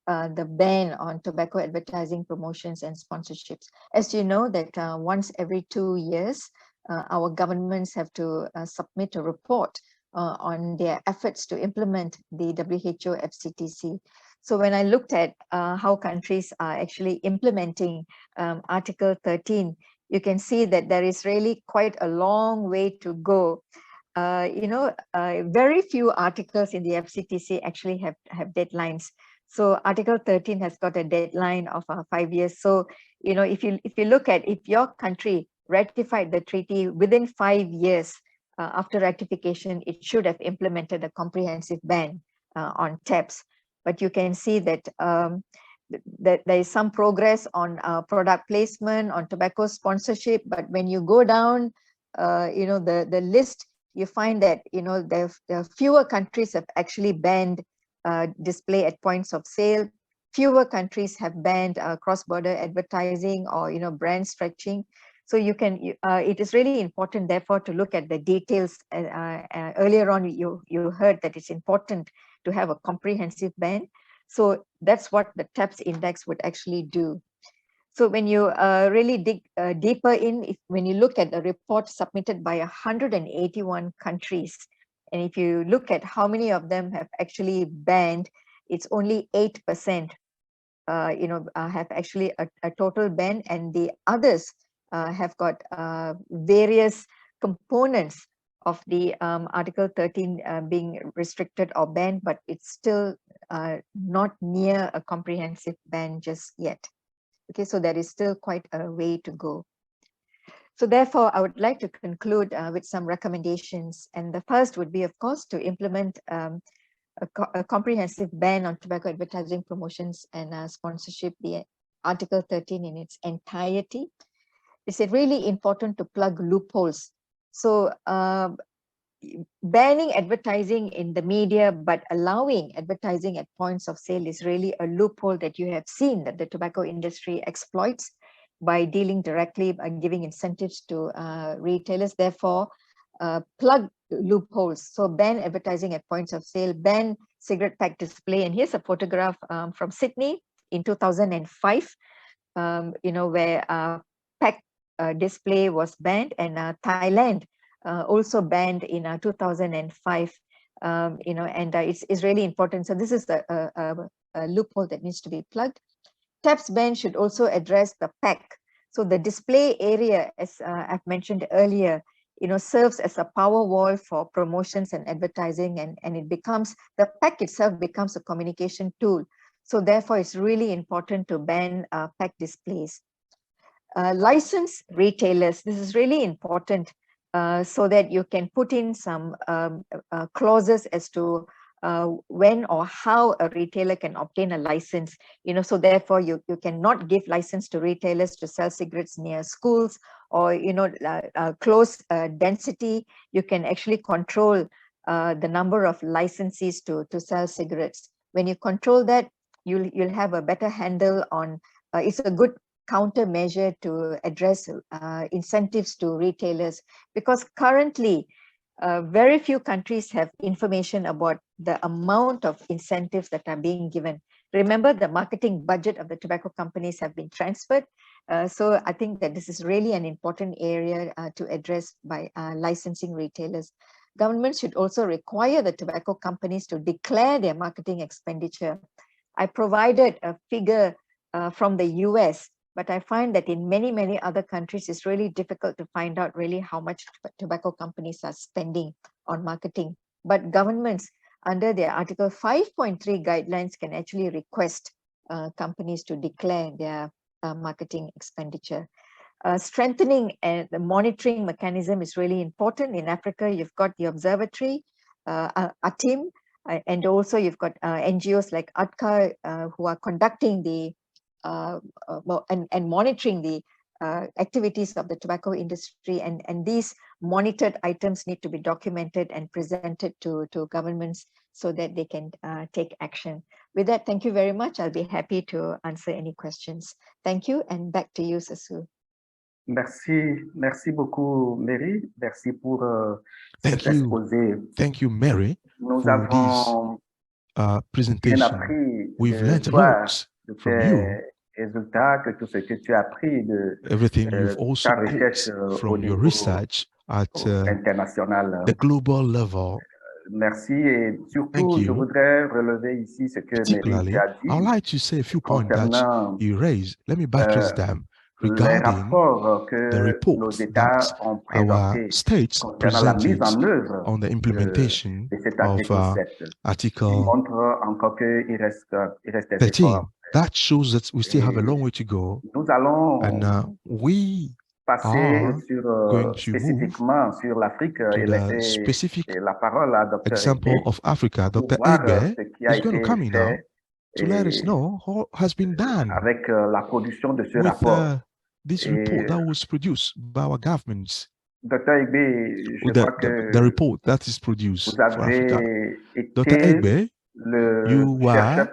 the ban on tobacco advertising, promotions, and sponsorships. As you know, that once every 2 years, our governments have to submit a report on their efforts to implement the WHO FCTC. So when I looked at how countries are actually implementing Article 13, you can see that there is really quite a long way to go. Very few articles in the FCTC actually have deadlines. So Article 13 has got a deadline of 5 years. So, if you look at, if your country ratified the treaty within 5 years after ratification, it should have implemented a comprehensive ban on tabs. But you can see that that there is some progress on product placement, on tobacco sponsorship. But when you go down, the list, you find that there are fewer countries have actually banned display at points of sale. Fewer countries have banned cross-border advertising or brand stretching. So it is really important, therefore, to look at the details. Earlier on, you heard that it's important to have a comprehensive ban. So that's what the TAPS index would actually do. So when you really dig deeper in, when you look at the report submitted by 181 countries, and if you look at how many of them have actually banned, it's only 8%, have actually a total ban, and the others have got various components of the Article 13 being restricted or banned, but it's still not near a comprehensive ban just yet. Okay, so there is still quite a way to go. So therefore, I would like to conclude with some recommendations. And the first would be, of course, to implement a comprehensive ban on tobacco advertising, promotions, and sponsorship, the Article 13 in its entirety. It's really important to plug loopholes. So banning advertising in the media, but allowing advertising at points of sale is really a loophole that you have seen that the tobacco industry exploits by dealing directly, by giving incentives to retailers. Therefore, plug loopholes. So ban advertising at points of sale, ban cigarette pack display. And here's a photograph from Sydney in 2005, where pack display was banned, and Thailand also banned in 2005, and it's really important. So this is a loophole that needs to be plugged. TAPS ban should also address the pack. So the display area, as I've mentioned earlier, serves as a power wall for promotions and advertising, and it becomes, the pack itself becomes a communication tool. So therefore, it's really important to ban pack displays. License retailers, this is really important, so that you can put in some clauses as to when or how a retailer can obtain a license. So therefore you cannot give license to retailers to sell cigarettes near schools or close density. You can actually control the number of licensees to sell cigarettes. When you control that, you'll have a better handle on. It's a good countermeasure to address incentives to retailers, because currently very few countries have information about the amount of incentives that are being given. Remember, the marketing budget of the tobacco companies have been transferred. So I think that this is really an important area to address by licensing retailers. Governments should also require the tobacco companies to declare their marketing expenditure. I provided a figure from the US, but I find that in many other countries, it's really difficult to find out really how much tobacco companies are spending on marketing. But governments, under their Article 5.3 guidelines, can actually request companies to declare their marketing expenditure. Strengthening the monitoring mechanism is really important. In Africa, you've got the observatory, ATIM, and also you've got NGOs like ADCA who are conducting the and monitoring the activities of the tobacco industry, and these monitored items need to be documented and presented to governments so that they can take action. With that, thank you very much. I'll be happy to answer any questions. Thank you, and back to you, Sasu.
Merci beaucoup, Mary. Merci pour
cet exposé. Thank you, Mary,
Nous
for this presentation. We've learned a lot from you.
Résultats, que tout ce que tu as appris de
everything you've also
ta recherche
from your research at
international.
The global level.
Merci, et surtout, je voudrais relever ici ce que Mary a dit.
I'd like to say a few points that you raised. Let me buttress them regarding the reports that our states presented on the implementation of Article 13. That shows that we still have a long way to go, and we are going to move to the specific example of Africa. Dr. Egbe is going to come in now to let us know what has been done with this report that was produced by our governments.
Dr. Egbe,
the report that is produced for Africa. Dr. Egbe, you were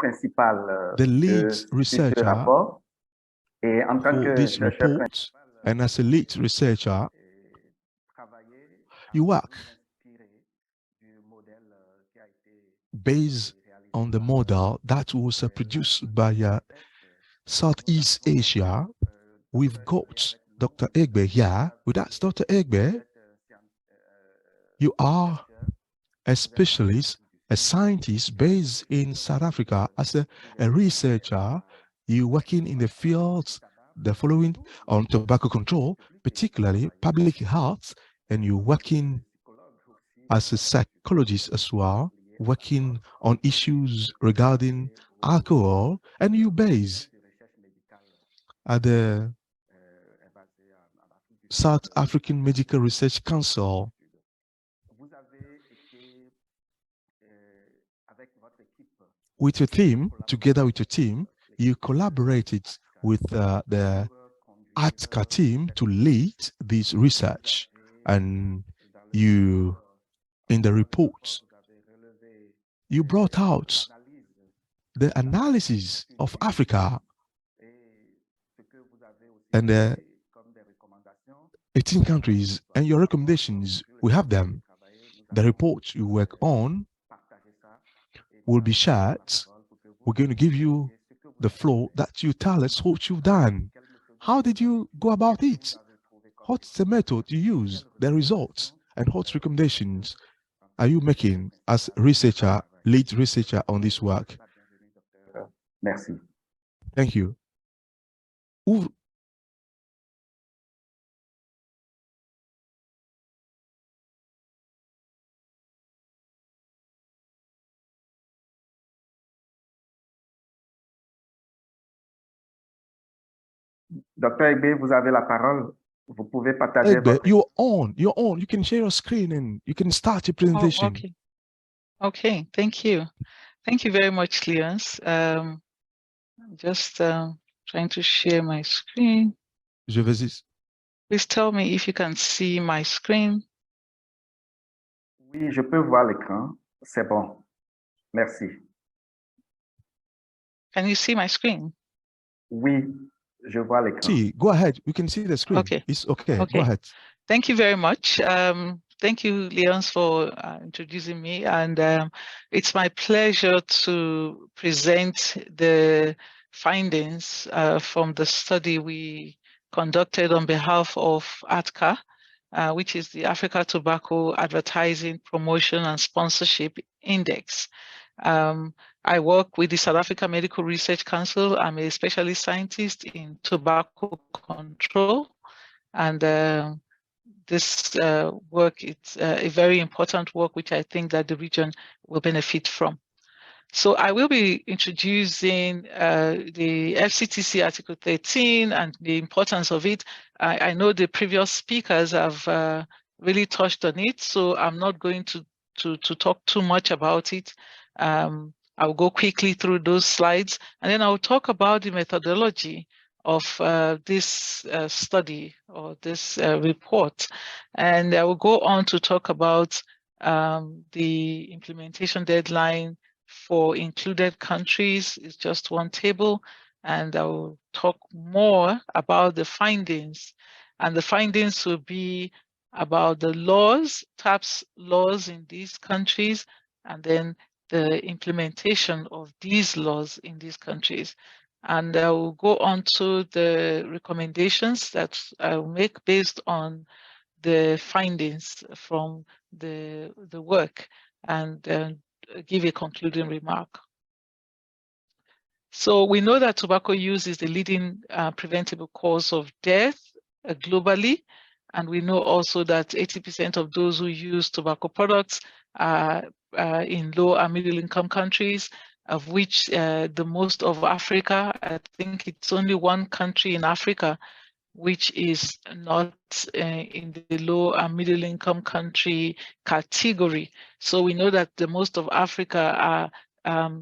the lead researcher for this report, and as a lead researcher, you work based on the model that was produced by Southeast Asia. We've got Dr. Egbe here with us. Dr. Egbe, you are a specialist, a scientist based in South Africa. As a researcher, you're working in the fields, the following on tobacco control, particularly public health, and you're working as a psychologist as well, working on issues regarding alcohol, and you base at the South African Medical Research Council. With your team, together with your team, you collaborated with the ADCA team to lead this research, and you, in the report, you brought out the analysis of Africa and the 18 countries, and your recommendations, we have them. The report you work on will be shared. We're going to give you the floor that you tell us what you've done. How did you go about it? What's the method you use, the results, and what recommendations are you making as researcher, lead researcher on this work?
Merci.
Thank you.
Dr. Egbe, vous avez la parole. Vous pouvez partager
Egbe, you're on. You can share your screen and you can start your presentation.
Oh, okay. Okay, thank you. Thank you very much, Leonce. Just trying to share my screen. Please tell me if you can see my screen.
Oui, je peux voir l'écran. C'est bon. Merci.
Can you see my screen?
Oui, je vois l'écran.
See, go ahead. We can see the screen.
Okay.
It's okay.
Okay.
Go ahead.
Thank you very much. Thank you, Leonce, for introducing me. And it's my pleasure to present the findings from the study we conducted on behalf of ATCA, which is the Africa Tobacco Advertising, Promotion and Sponsorship Index. I work with the South Africa Medical Research Council. I'm a specialist scientist in tobacco control. And this work is a very important work, which I think that the region will benefit from. So I will be introducing the FCTC Article 13 and the importance of it. I know the previous speakers have really touched on it, so I'm not going to talk too much about it. I'll go quickly through those slides, and then I'll talk about the methodology of this study or this report. And I will go on to talk about the implementation deadline for included countries. Is just one table, and I will talk more about the findings. And the findings will be about the laws, TAPS laws in these countries, and then the implementation of these laws in these countries. And I will go on to the recommendations that I will make based on the findings from the work, and give a concluding remark. So we know that tobacco use is the leading preventable cause of death globally. And we know also that 80% of those who use tobacco products are in low and middle income countries, of which the most of Africa, I think it's only one country in Africa which is not in the low and middle income country category. So we know that the most of Africa are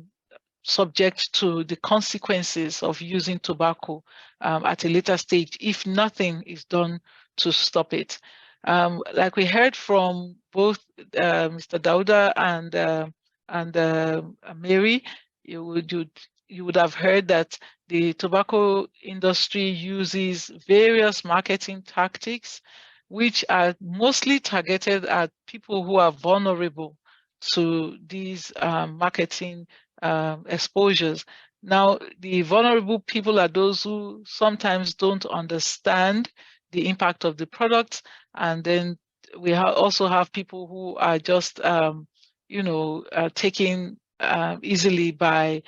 subject to the consequences of using tobacco at a later stage if nothing is done to stop it. Like we heard from both Mr. Dauda and Mary, you would have heard that the tobacco industry uses various marketing tactics, which are mostly targeted at people who are vulnerable to these marketing exposures. Now, the vulnerable people are those who sometimes don't understand the impact of the product, and then we also have people who are just, taken easily by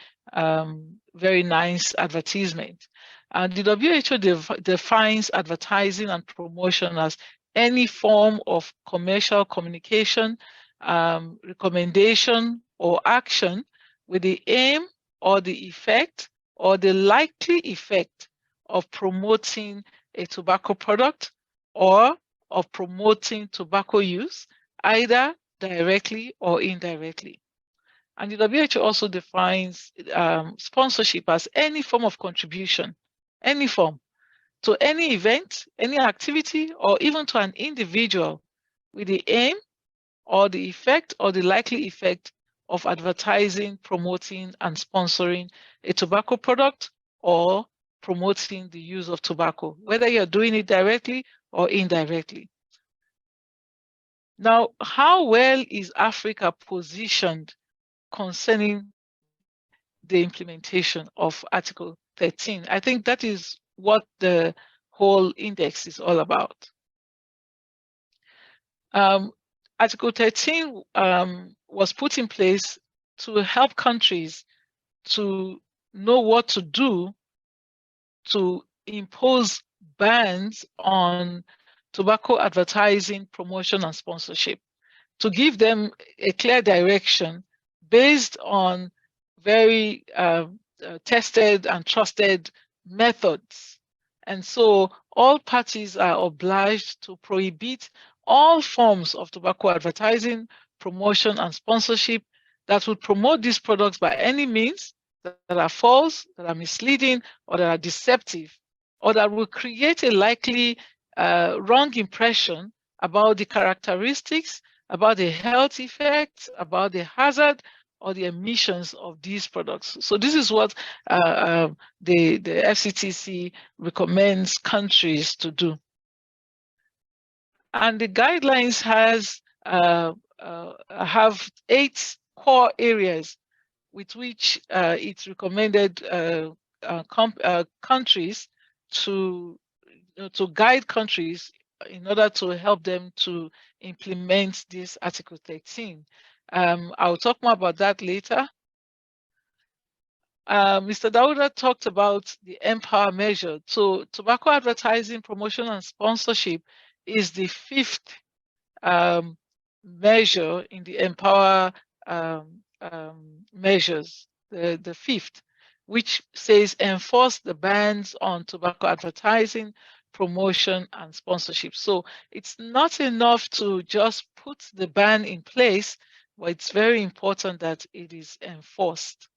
very nice advertisement. The WHO defines advertising and promotion as any form of commercial communication, recommendation, or action with the aim or the effect or the likely effect of promoting a tobacco product or of promoting tobacco use, either directly or indirectly. And the WHO also defines sponsorship as any form of contribution, any form, to any event, any activity, or even to an individual with the aim or the effect or the likely effect of advertising, promoting, and sponsoring a tobacco product or promoting the use of tobacco, whether you're doing it directly or indirectly. Now, how well is Africa positioned concerning the implementation of Article 13? I think that is what the whole index is all about. Article 13 was put in place to help countries to know what to do to impose bans on tobacco advertising, promotion, and sponsorship, to give them a clear direction based on very tested and trusted methods. And so all parties are obliged to prohibit all forms of tobacco advertising, promotion, and sponsorship that would promote these products by any means that are false, that are misleading, or that are deceptive, or that will create a likely wrong impression about the characteristics, about the health effects, about the hazard, or the emissions of these products. So this is what the FCTC recommends countries to do. And the guidelines have 8 core areas with which it's recommended countries to guide countries in order to help them to implement this Article 13. I'll talk more about that later. Mr. Dauda talked about the Empower measure. So tobacco advertising, promotion, and sponsorship is the 5th measure in the Empower measures, the 5th, which says enforce the bans on tobacco advertising, promotion, and sponsorship. So it's not enough to just put the ban in place, but it's very important that it is enforced.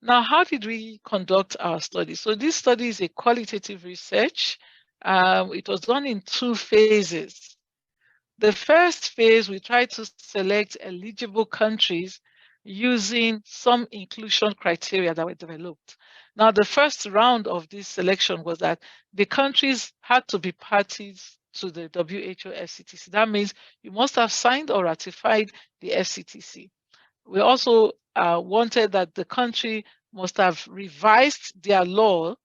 Now, how did we conduct our study? So this study is a qualitative research. It was done in 2 phases. The first phase, we tried to select eligible countries using some inclusion criteria that were developed. Now, the first round of this selection was that the countries had to be parties to the WHO FCTC. That means you must have signed or ratified the FCTC. We also wanted that the country must have revised their law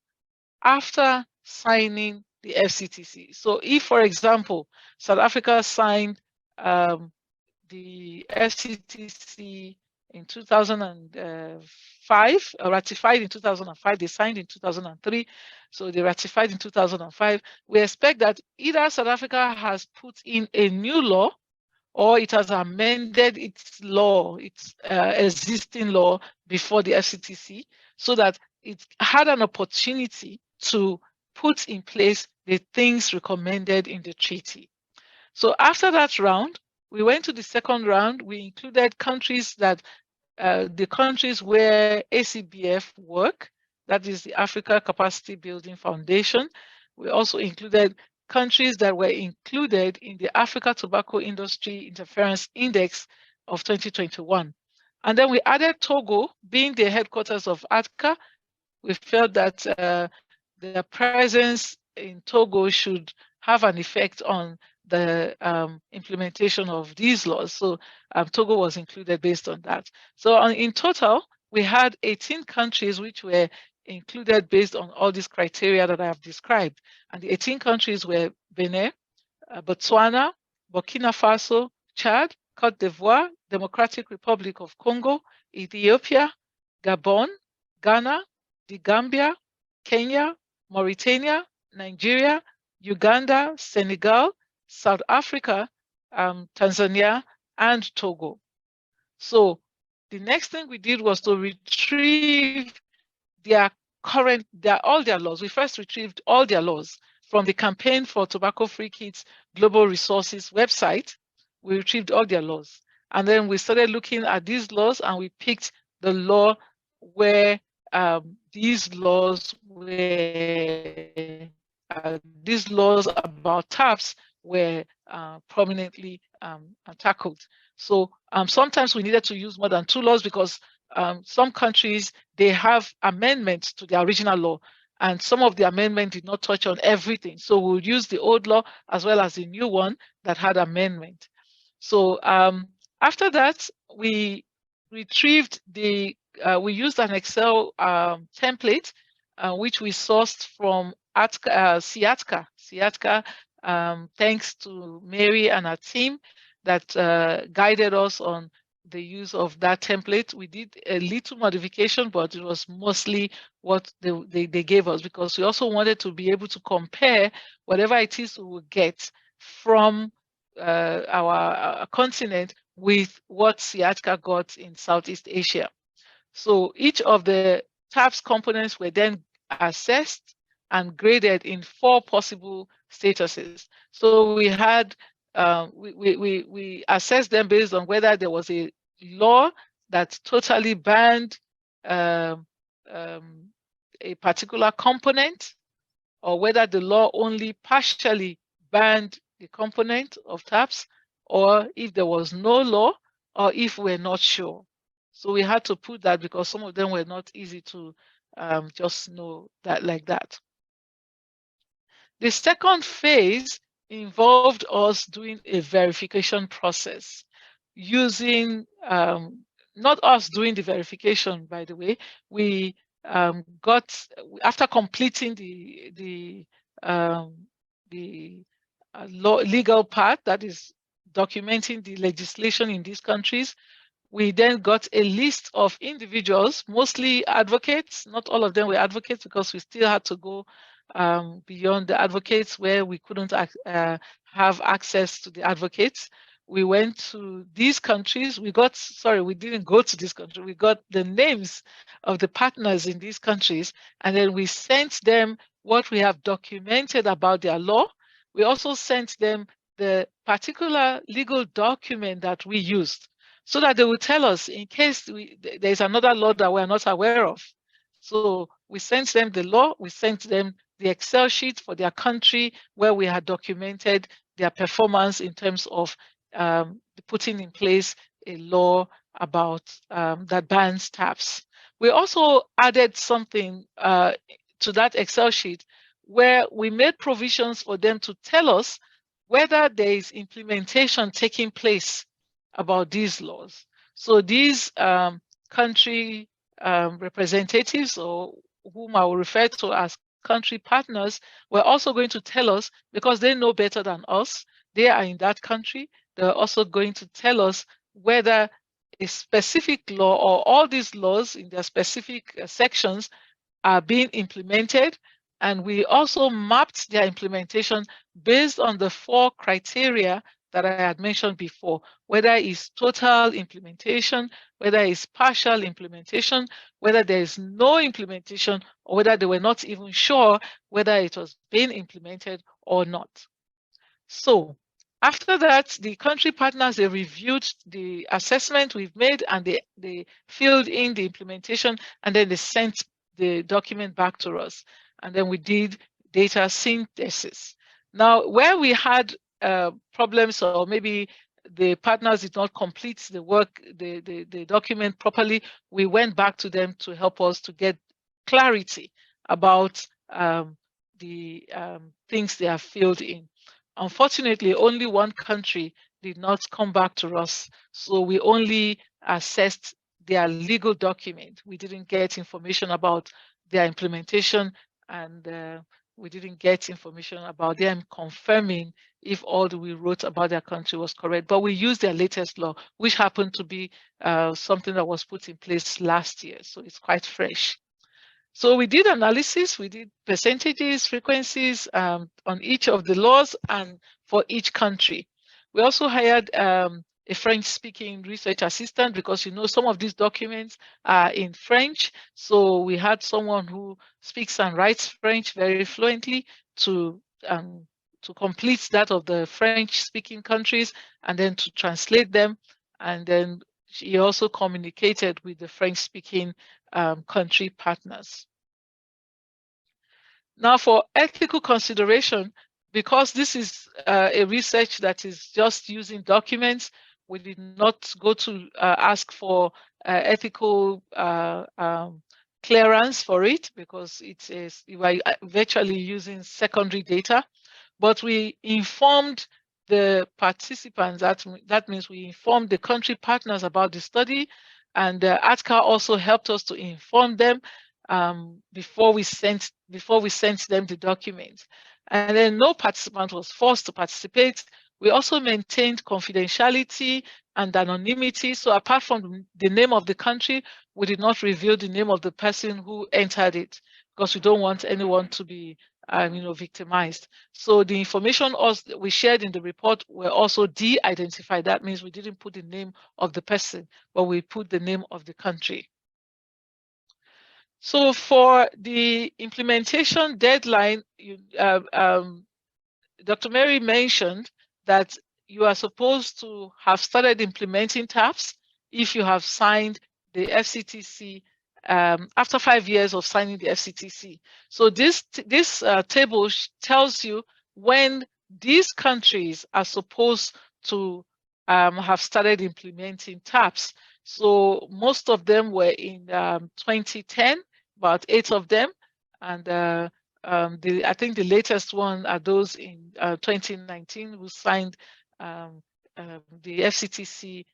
after signing the FCTC. So if, for example, South Africa signed the FCTC in 2005, ratified in 2005, they signed in 2003, so they ratified in 2005, we expect that either South Africa has put in a new law or it has amended its law, its existing law before the FCTC, so that it had an opportunity to put in place the things recommended in the treaty. So after that round, we went to the second round. We included countries that, the countries where ACBF work, that is the Africa Capacity Building Foundation. We also included countries that were included in the Africa Tobacco Industry Interference Index of 2021. And then we added Togo, being the headquarters of ATCA. We felt that their presence in Togo should have an effect on the implementation of these laws. So Togo was included based on that. So in total, we had 18 countries which were included based on all these criteria that I have described. And the 18 countries were Benin, Botswana, Burkina Faso, Chad, Cote d'Ivoire, Democratic Republic of Congo, Ethiopia, Gabon, Ghana, the Gambia, Kenya, Mauritania, Nigeria, Uganda, Senegal, South Africa, Tanzania, and Togo. So the next thing we did was to retrieve all their laws. We first retrieved all their laws from the Campaign for Tobacco-Free Kids Global Resources website. We retrieved all their laws. And then we started looking at these laws, and we picked the law where these laws about taps were prominently tackled. So sometimes we needed to use more than 2 laws because some countries, they have amendments to the original law, and some of the amendment did not touch on everything. So we'll use the old law as well as the new one that had amendment. So after that, we retrieved we used an Excel template, which we sourced from CIATCA. CIATCA, thanks to Mary and her team that guided us on the use of that template. We did a little modification, but it was mostly what they gave us, because we also wanted to be able to compare whatever it is we would get from our continent with what CIATCA got in Southeast Asia. So each of the TAPS components were then assessed and graded in 4 possible statuses. So we had we assessed them based on whether there was a law that totally banned a particular component, or whether the law only partially banned the component of TAPS, or if there was no law, or if we're not sure. So we had to put that because some of them were not easy to just know that like that. The second phase involved us doing a verification process using, not us doing the verification, by the way. We got, after completing the legal part, that is documenting the legislation in these countries, we then got a list of individuals, mostly advocates. Not all of them were advocates because we still had to go beyond the advocates where we couldn't have access to the advocates. We went to these countries. We didn't go to this country. We got the names of the partners in these countries, and then we sent them what we have documented about their law. We also sent them the particular legal document that we used, so that they will tell us in case there's another law that we're not aware of. So we sent them the law, we sent them the Excel sheet for their country where we had documented their performance in terms of putting in place a law about that bans TAPS. We also added something to that Excel sheet where we made provisions for them to tell us whether there is implementation taking place about these laws. So these country representatives, or whom I will refer to as country partners, were also going to tell us, because they know better than us, they are in that country, they're also going to tell us whether a specific law or all these laws in their specific sections are being implemented. And we also mapped their implementation based on the 4 criteria that I had mentioned before, whether it's total implementation, whether it's partial implementation, whether there is no implementation, or whether they were not even sure whether it was being implemented or not. So after that, the country partners, they reviewed the assessment we've made, and they filled in the implementation, and then they sent the document back to us. And then we did data synthesis. Now, where we had problems, or maybe the partners did not complete the work, the document properly, we went back to them to help us to get clarity about the things they have filled in. Unfortunately, only one country did not come back to us, so we only assessed their legal document. We didn't get information about their implementation, and we didn't get information about them confirming if all that we wrote about their country was correct. But we used their latest law, which happened to be something that was put in place last year, so it's quite fresh. So we did analysis, we did percentages, frequencies on each of the laws and for each country. We also hired a French-speaking research assistant, because some of these documents are in French. So we had someone who speaks and writes French very fluently to complete that of the French-speaking countries, and then to translate them. And then she also communicated with the French-speaking country partners. Now, for ethical consideration, because this is a research that is just using documents, we did not go to ask for ethical clearance for it, because we are virtually using secondary data. But we informed the participants, that means we informed the country partners about the study, and ATCA also helped us to inform them before we sent them the document. And then no participant was forced to participate. We also maintained confidentiality and anonymity. So apart from the name of the country, we did not reveal the name of the person who entered it, because we don't want anyone to be victimized. So the information we shared in the report were also de-identified. That means we didn't put the name of the person, but we put the name of the country. So for the implementation deadline, Dr. Mary mentioned that you are supposed to have started implementing TAPS if you have signed the FCTC after 5 years of signing the FCTC. So this table tells you when these countries are supposed to have started implementing TAPS. So most of them were in 2010, about 8 of them, and I think the latest one are those in 2019 who signed the FCTC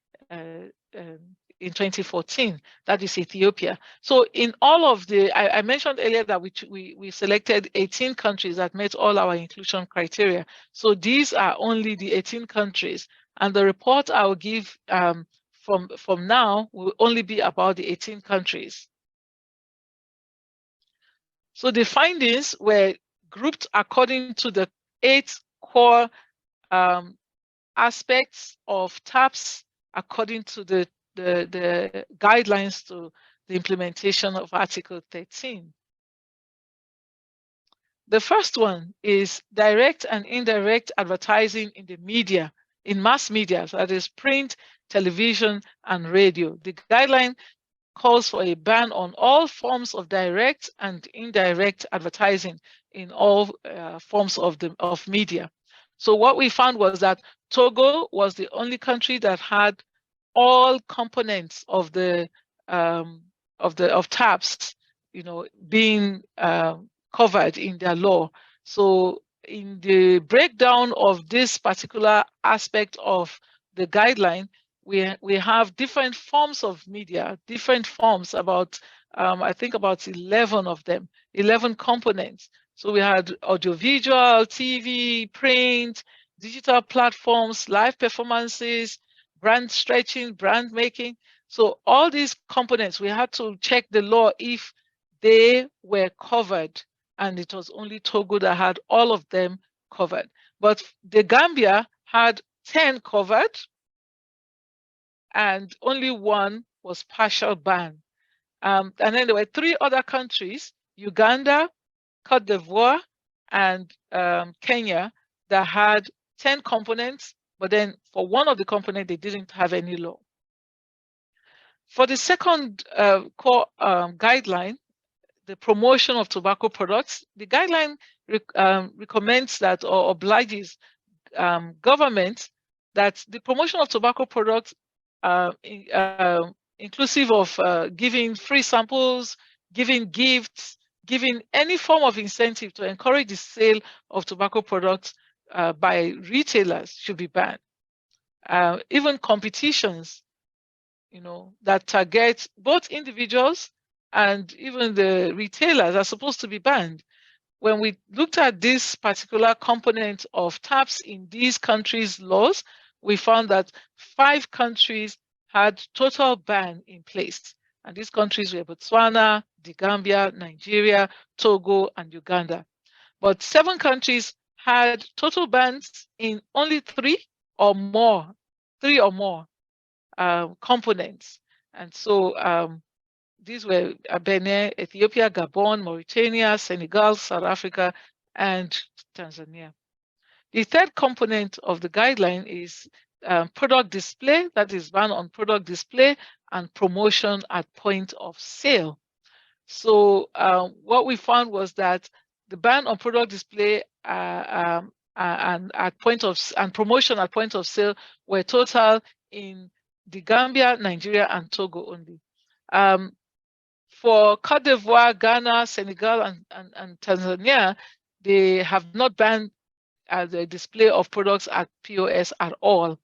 in 2014. That is Ethiopia. So in all of the, I mentioned earlier that we selected 18 countries that met all our inclusion criteria. So these are only the 18 countries, and the report I will give from now will only be about the 18 countries. So the findings were grouped according to the 8 core aspects of TAPS according to the guidelines to the implementation of Article 13. The first one is direct and indirect advertising in the media, in mass media, so that is print, television, and radio. The guideline calls for a ban on all forms of direct and indirect advertising in all forms of media. So what we found was that Togo was the only country that had all components of TAPS, being covered in their law. So in the breakdown of this particular aspect of the guideline, we have different forms of media, different forms, about I think about 11 of them, 11 components. So we had audiovisual, TV, print, digital platforms, live performances, brand stretching, brand making. So all these components, we had to check the law if they were covered, and it was only Togo that had all of them covered. But the Gambia had 10 covered, and only 1 was partial ban. And then there were 3 other countries, Uganda, Cote d'Ivoire, and Kenya, that had 10 components, but then for one of the components, they didn't have any law. For the second core guideline, the promotion of tobacco products, the guideline recommends that, or obliges government, that the promotion of tobacco products, inclusive of giving free samples, giving gifts, giving any form of incentive to encourage the sale of tobacco products by retailers, should be banned. Even competitions, that target both individuals and even the retailers, are supposed to be banned. When we looked at this particular component of TAPS in these countries' laws, we found that 5 countries had total ban in place. And these countries were Botswana, the Gambia, Nigeria, Togo, and Uganda. But 7 countries had total bans in only 3 or more components. And so these were Benin, Ethiopia, Gabon, Mauritania, Senegal, South Africa, and Tanzania. The third component of the guideline is product display, that is ban on product display and promotion at point of sale. So what we found was that the ban on product display and promotion at point of sale were total in the Gambia, Nigeria, and Togo only. For Cote d'Ivoire, Ghana, Senegal, and Tanzania, they have not banned the display of products at POS at all,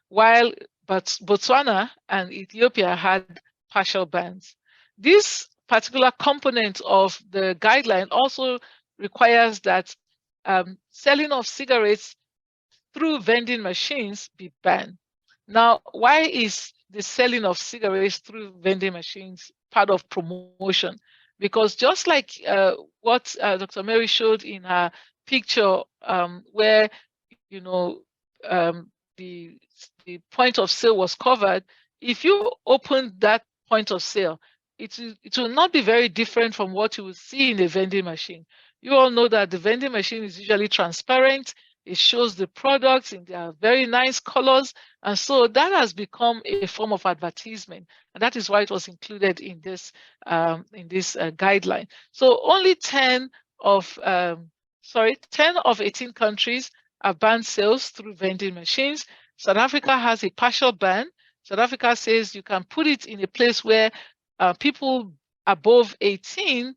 while Botswana and Ethiopia had partial bans. This particular component of the guideline also requires that selling of cigarettes through vending machines be banned. Now, why is the selling of cigarettes through vending machines part of promotion? Because just like what Dr. Mary showed in her picture, where the point of sale was covered, if you open that point of sale, it will not be very different from what you will see in a vending machine. You all know that the vending machine is usually transparent. It shows the products in their very nice colors. And so that has become a form of advertisement. And that is why it was included in this guideline. So only 10 of 18 countries have banned sales through vending machines. South Africa has a partial ban. South Africa says you can put it in a place where people above 18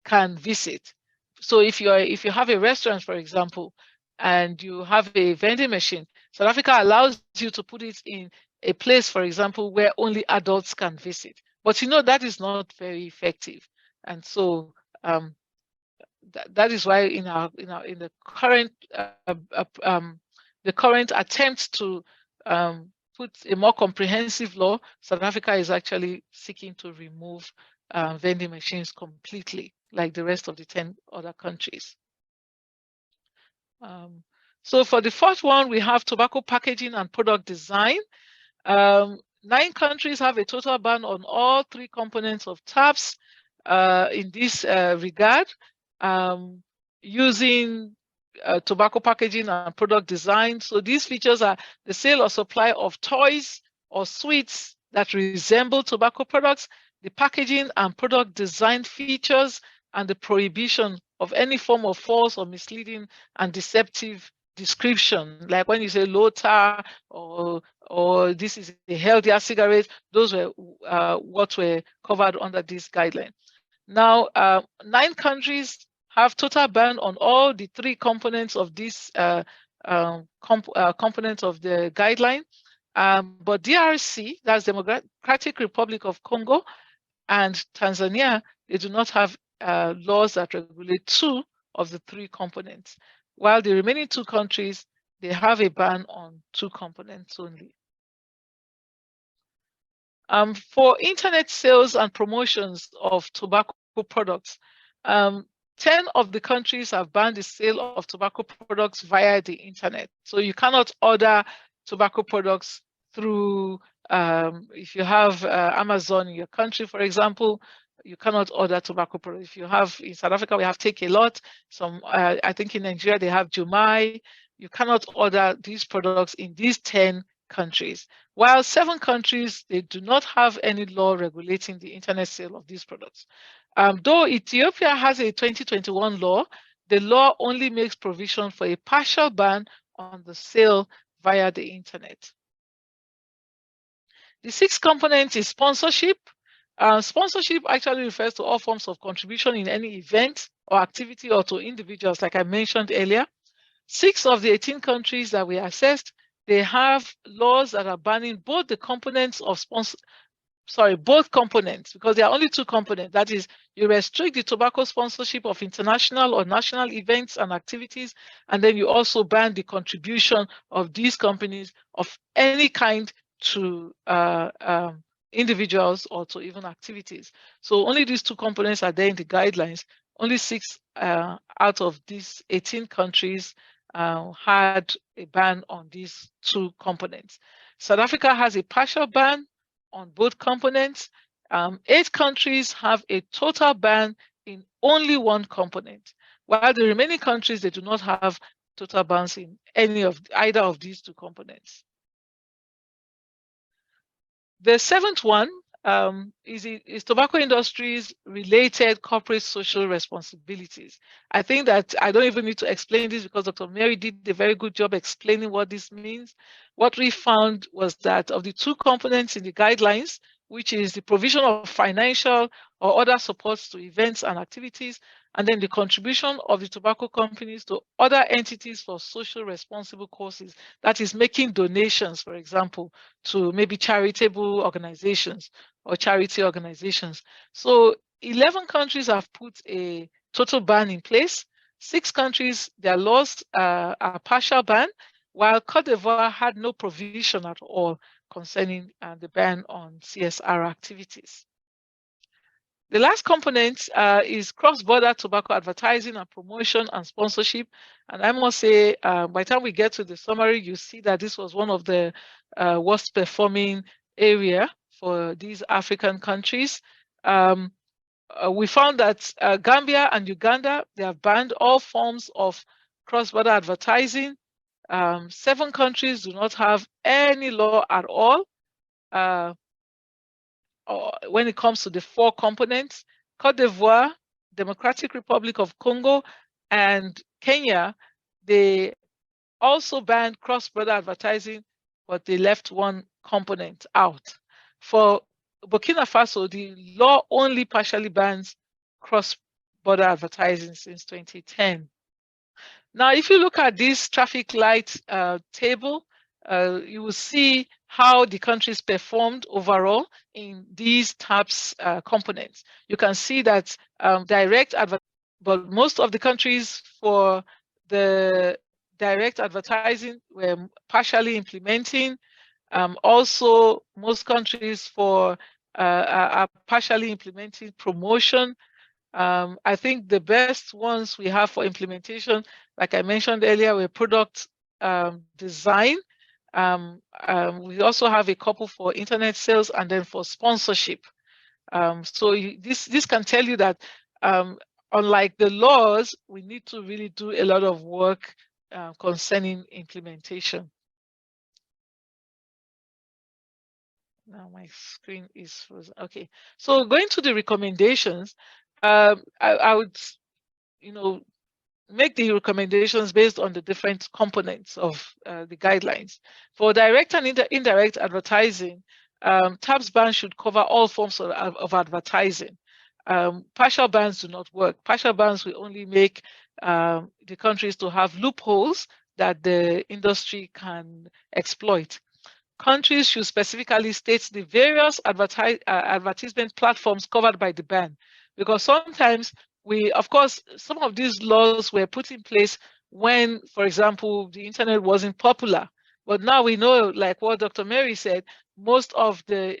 can visit. So if you have a restaurant, for example, and you have a vending machine, South Africa allows you to put it in a place, for example, where only adults can visit. But you know that is not very effective, and so that is why in the current attempt to put a more comprehensive law, South Africa is actually seeking to remove vending machines completely, like the rest of the 10 other countries. So for the fourth one, we have tobacco packaging and product design. 9 countries have a total ban on all 3 components of TAPs in this regard, using tobacco packaging and product design. So these features are the sale or supply of toys or sweets that resemble tobacco products, the packaging and product design features, and the prohibition of any form of false or misleading and deceptive description, like when you say low tar or this is a healthier cigarette. Those were what were covered under this guideline. Now, 9 countries have total ban on all the 3 components of this component of the guideline. But DRC, that's Democratic Republic of Congo, and Tanzania, they do not have laws that regulate 2 of the 3 components, while the remaining 2 countries, they have a ban on 2 components only. For internet sales and promotions of tobacco products, 10 of the countries have banned the sale of tobacco products via the internet. So you cannot order tobacco products through, if you have Amazon in your country, for example, you cannot order tobacco products. If you have, in South Africa, we have Take a Lot. I think in Nigeria, they have Jumai. You cannot order these products in these 10 countries. While 7 countries, they do not have any law regulating the internet sale of these products. Though Ethiopia has a 2021 law, the law only makes provision for a partial ban on the sale via the internet. The 6th component is sponsorship. Sponsorship actually refers to all forms of contribution in any event or activity or to individuals, like I mentioned earlier. 6 of the 18 countries that we assessed, they have laws that are banning both the components of both components, because there are only 2 components. That is, you restrict the tobacco sponsorship of international or national events and activities, and then you also ban the contribution of these companies of any kind to individuals or to even activities. So only these 2 components are there in the guidelines. Only 6 out of these 18 countries had a ban on these 2 components. South Africa has a partial ban on both components. 8 countries have a total ban in only 1 component, while the remaining countries, they do not have total bans in either of these 2 components. The 7th one is tobacco industry's related corporate social responsibilities. I think that I don't even need to explain this because Dr. Mary did a very good job explaining what this means. What we found was that of the 2 components in the guidelines, which is the provision of financial or other supports to events and activities, and then the contribution of the tobacco companies to other entities for social responsible causes, that is making donations, for example, to maybe charitable organizations or charity organizations. So 11 countries have put a total ban in place. 6 countries, their laws are partial ban, while Cote d'Ivoire had no provision at all concerning the ban on CSR activities. The last component is cross-border tobacco advertising and promotion and sponsorship. And I must say, by the time we get to the summary, you see that this was one of the worst performing area for these African countries. We found that Gambia and Uganda, they have banned all forms of cross-border advertising. 7 countries do not have any law at all when it comes to the 4 components. Cote d'Ivoire, Democratic Republic of Congo, and Kenya, they also banned cross-border advertising, but they left one component out. For Burkina Faso, the law only partially bans cross-border advertising since 2010. Now, if you look at this traffic light table, you will see how the countries performed overall in these TAPS components. You can see that direct advertising, but most of the countries for the direct advertising were partially implementing. Also, most countries are partially implementing promotion. I think the best ones we have for implementation, like I mentioned earlier, were product design. We also have a couple for internet sales and then for sponsorship. So this can tell you that unlike the laws, we need to really do a lot of work concerning implementation. Now my screen is frozen. Okay, so going to the recommendations, I would, make the recommendations based on the different components of the guidelines. For direct and indirect advertising, TAPS ban should cover all forms of advertising. Partial bans do not work. Partial bans will only make the countries to have loopholes that the industry can exploit. Countries should specifically state the various advertisement platforms covered by the ban, because sometimes of course, some of these laws were put in place when, for example, the internet wasn't popular. But now we know, like what Dr. Mary said, most of the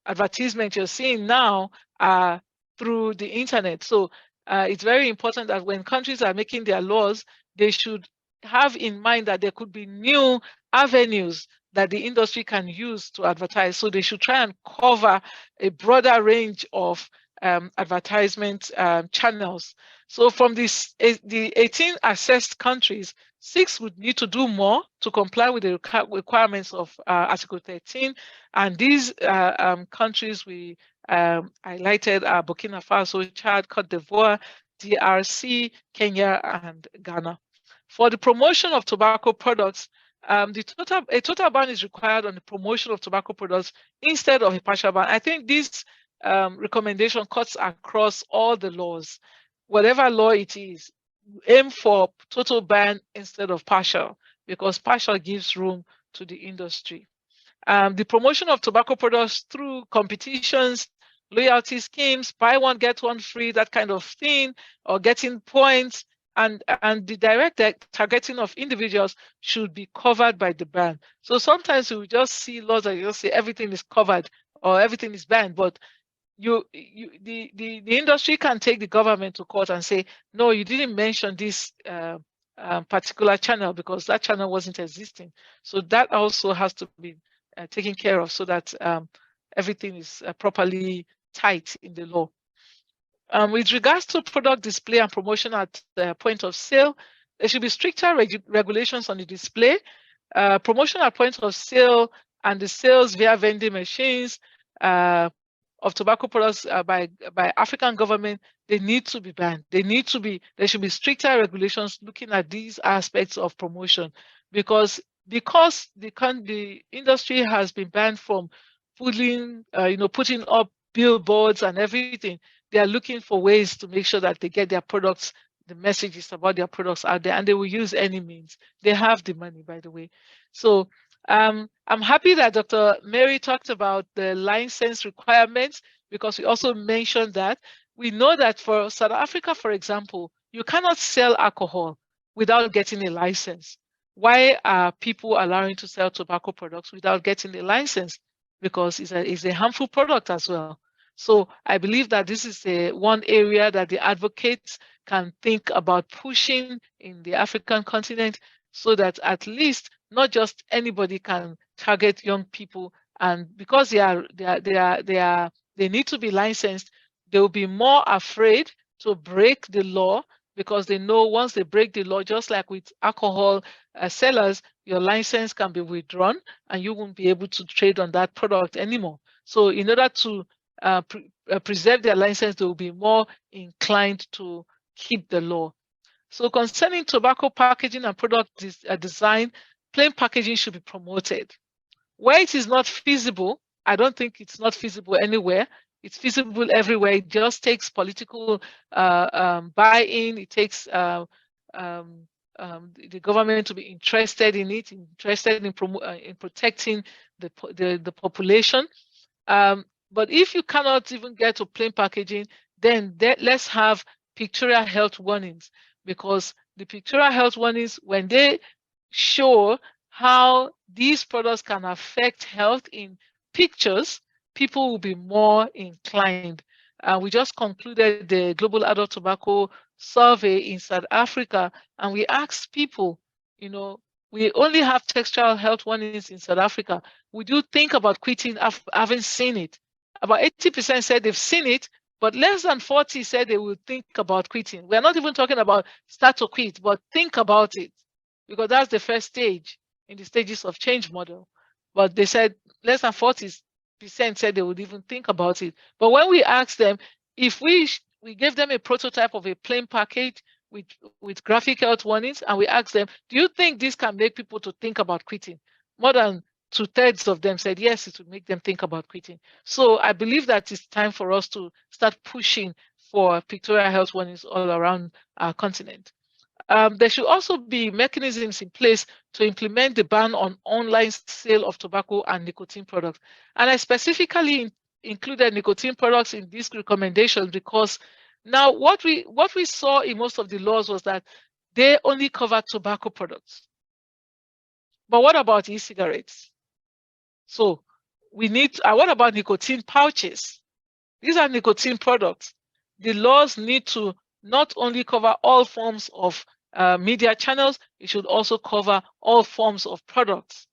advertisements you're seeing now are through the internet. So it's very important that when countries are making their laws, they should have in mind that there could be new avenues that the industry can use to advertise. So they should try and cover a broader range of advertisement channels. So from the 18 assessed countries, 6 would need to do more to comply with the requirements of Article 13. And these countries we highlighted are Burkina Faso, Chad, Cote d'Ivoire, DRC, Kenya, and Ghana. For the promotion of tobacco products, a total ban is required on the promotion of tobacco products instead of a partial ban. I think this recommendation cuts across all the laws. Whatever law it is, aim for total ban instead of partial, because partial gives room to the industry. The promotion of tobacco products through competitions, loyalty schemes, buy one, get one free, that kind of thing, or getting points, and the direct targeting of individuals should be covered by the ban. So sometimes we just see laws that just say everything is covered or everything is banned, but the industry can take the government to court and say, no, you didn't mention this particular channel because that channel wasn't existing. So that also has to be taken care of so that everything is properly tight in the law. With regards to product display and promotion at the point of sale, there should be stricter regulations on the display, promotion at point of sale, and the sales via vending machines of tobacco products by African government. They need to be banned. There should be stricter regulations looking at these aspects of promotion, because the industry has been banned from putting up billboards and everything. They are looking for ways to make sure that they get their products, the messages about their products out there, and they will use any means. They have the money, by the way. So I'm happy that Dr. Mary talked about the license requirements, because we also mentioned that. We know that for South Africa, for example, you cannot sell alcohol without getting a license. Why are people allowing to sell tobacco products without getting a license? Because it's a harmful product as well. So I believe that this is one area that the advocates can think about pushing in the African continent, so that at least not just anybody can target young people, and because they need to be licensed, they will be more afraid to break the law because they know once they break the law, just like with alcohol sellers, your license can be withdrawn and you won't be able to trade on that product anymore. So in order to preserve their license, they will be more inclined to keep the law. So concerning tobacco packaging and product design, plain packaging should be promoted. Where it is not feasible, I don't think it's not feasible anywhere. It's feasible everywhere. It just takes political buy-in. It takes the government to be interested in it, interested in protecting the population. But if you cannot even get to plain packaging, then let's have pictorial health warnings, because the pictorial health warnings, when they show how these products can affect health in pictures, people will be more inclined. We just concluded the Global Adult Tobacco Survey in South Africa, and we asked people, you know, we only have textual health warnings in South Africa. Would you think about quitting having seen it? About 80% said they've seen it, but less than 40 said they would think about quitting. We're not even talking about start to quit, but think about it, because that's the first stage in the stages of change model. But they said less than 40% said they would even think about it. But when we asked them, if we gave them a prototype of a plain package with graphic health warnings, and we asked them, do you think this can make people to think about quitting? More than 2/3 of them said yes, it would make them think about quitting. So I believe that it's time for us to start pushing for pictorial health warnings all around our continent. There should also be mechanisms in place to implement the ban on online sale of tobacco and nicotine products. And I specifically included nicotine products in these recommendations because now what we saw in most of the laws was that they only cover tobacco products. But what about e-cigarettes? So we need, what about nicotine pouches? These are nicotine products. The laws need to not only cover all forms of media channels, it should also cover all forms of products.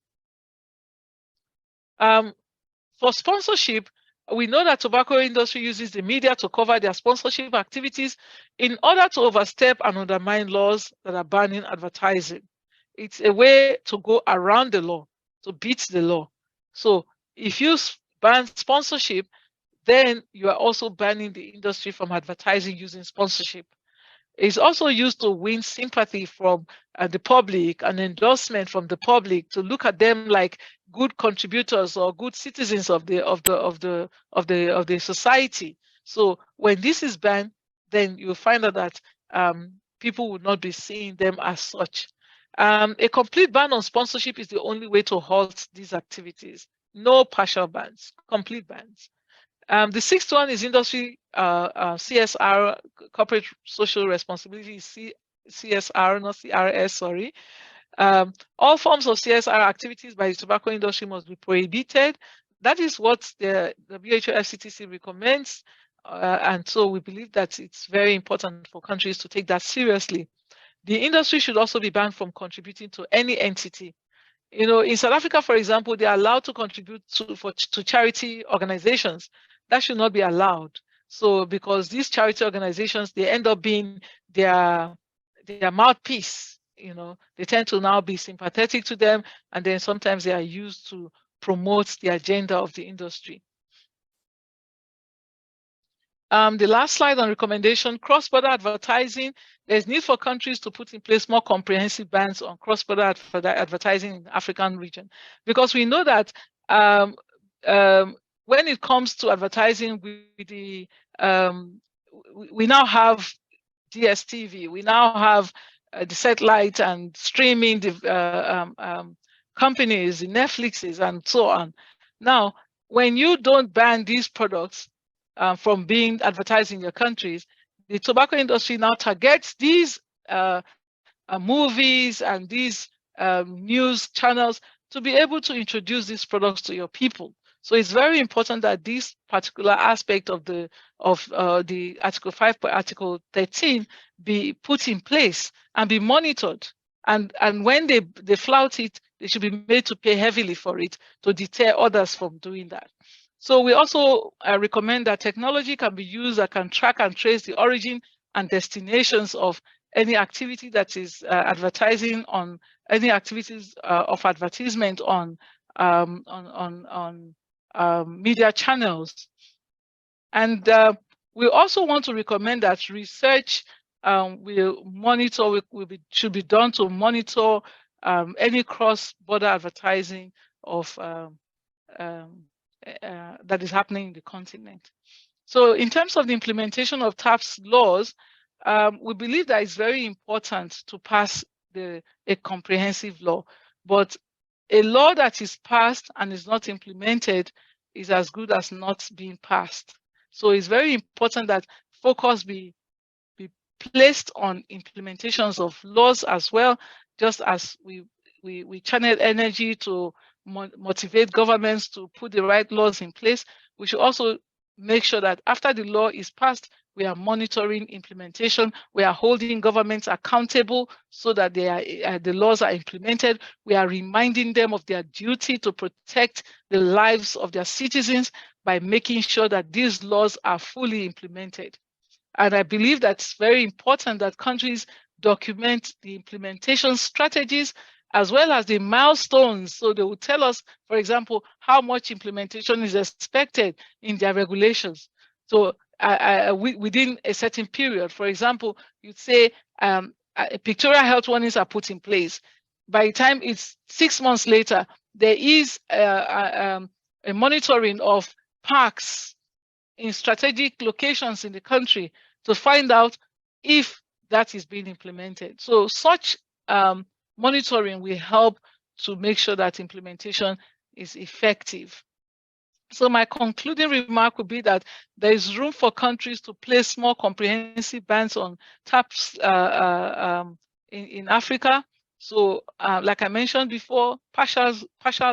For sponsorship, we know that tobacco industry uses the media to cover their sponsorship activities in order to overstep and undermine laws that are banning advertising. It's a way to go around the law, to beat the law. So if you ban sponsorship, then you are also banning the industry from advertising using sponsorship. It's also used to win sympathy from the public, an endorsement from the public, to look at them like good contributors or good citizens of the society. So when this is banned, then you'll find out that people will not be seeing them as such. A complete ban on sponsorship is the only way to halt these activities. No partial bans, complete bans. The sixth one is industry CSR, corporate social responsibility, CSR, not CRS, sorry. All forms of CSR activities by the tobacco industry must be prohibited. That is what the WHO FCTC recommends. And so we believe that it's very important for countries to take that seriously. The industry should also be banned from contributing to any entity. You know, in South Africa, for example, they are allowed to contribute to charity organizations. That should not be allowed. So because these charity organizations, they end up being their mouthpiece. You know, they tend to now be sympathetic to them, and then sometimes they are used to promote the agenda of the industry. The last slide on recommendation, cross-border advertising. There's need for countries to put in place more comprehensive bans on cross-border advertising in the African region, because we know that when it comes to advertising, we now have DSTV, we now have the satellite and streaming companies, the Netflixes, and so on. Now, when you don't ban these products from being advertised in your countries, the tobacco industry now targets these movies and these news channels to be able to introduce these products to your people. So it's very important that this particular aspect of the Article 5 by Article 13 be put in place and be monitored. And when they flout it, they should be made to pay heavily for it to deter others from doing that. So we also recommend that technology can be used that can track and trace the origin and destinations of any activity that is advertising on any activities of advertisement on media channels. And we also want to recommend that research will monitor, should be done to monitor any cross-border advertising of that is happening in the continent. So in terms of the implementation of TAPS laws, we believe that it's very important to pass a comprehensive law, but a law that is passed and is not implemented is as good as not being passed. So it's very important that focus be placed on implementations of laws as well, just as we channel energy to motivate governments to put the right laws in place. We should also make sure that after the law is passed, we are monitoring implementation. We are holding governments accountable so that the laws are implemented. We are reminding them of their duty to protect the lives of their citizens by making sure that these laws are fully implemented. And I believe that's very important that countries document the implementation strategies as well as the milestones. So they will tell us, for example, how much implementation is expected in their regulations. So within a certain period, for example, you'd say pictorial health warnings are put in place. By the time it's 6 months later, there is a monitoring of parks in strategic locations in the country to find out if that is being implemented. So such monitoring will help to make sure that implementation is effective. So my concluding remark would be that there is room for countries to place more comprehensive bans on TAPS in Africa. So like I mentioned before, partial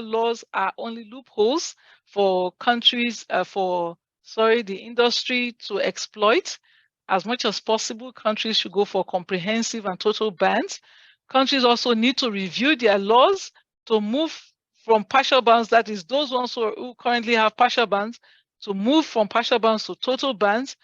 laws are only loopholes for countries, the industry to exploit. As much as possible, countries should go for comprehensive and total bans. Countries also need to review their laws to move from partial bans, that is those ones who currently have partial bans, to move from partial bans to total bans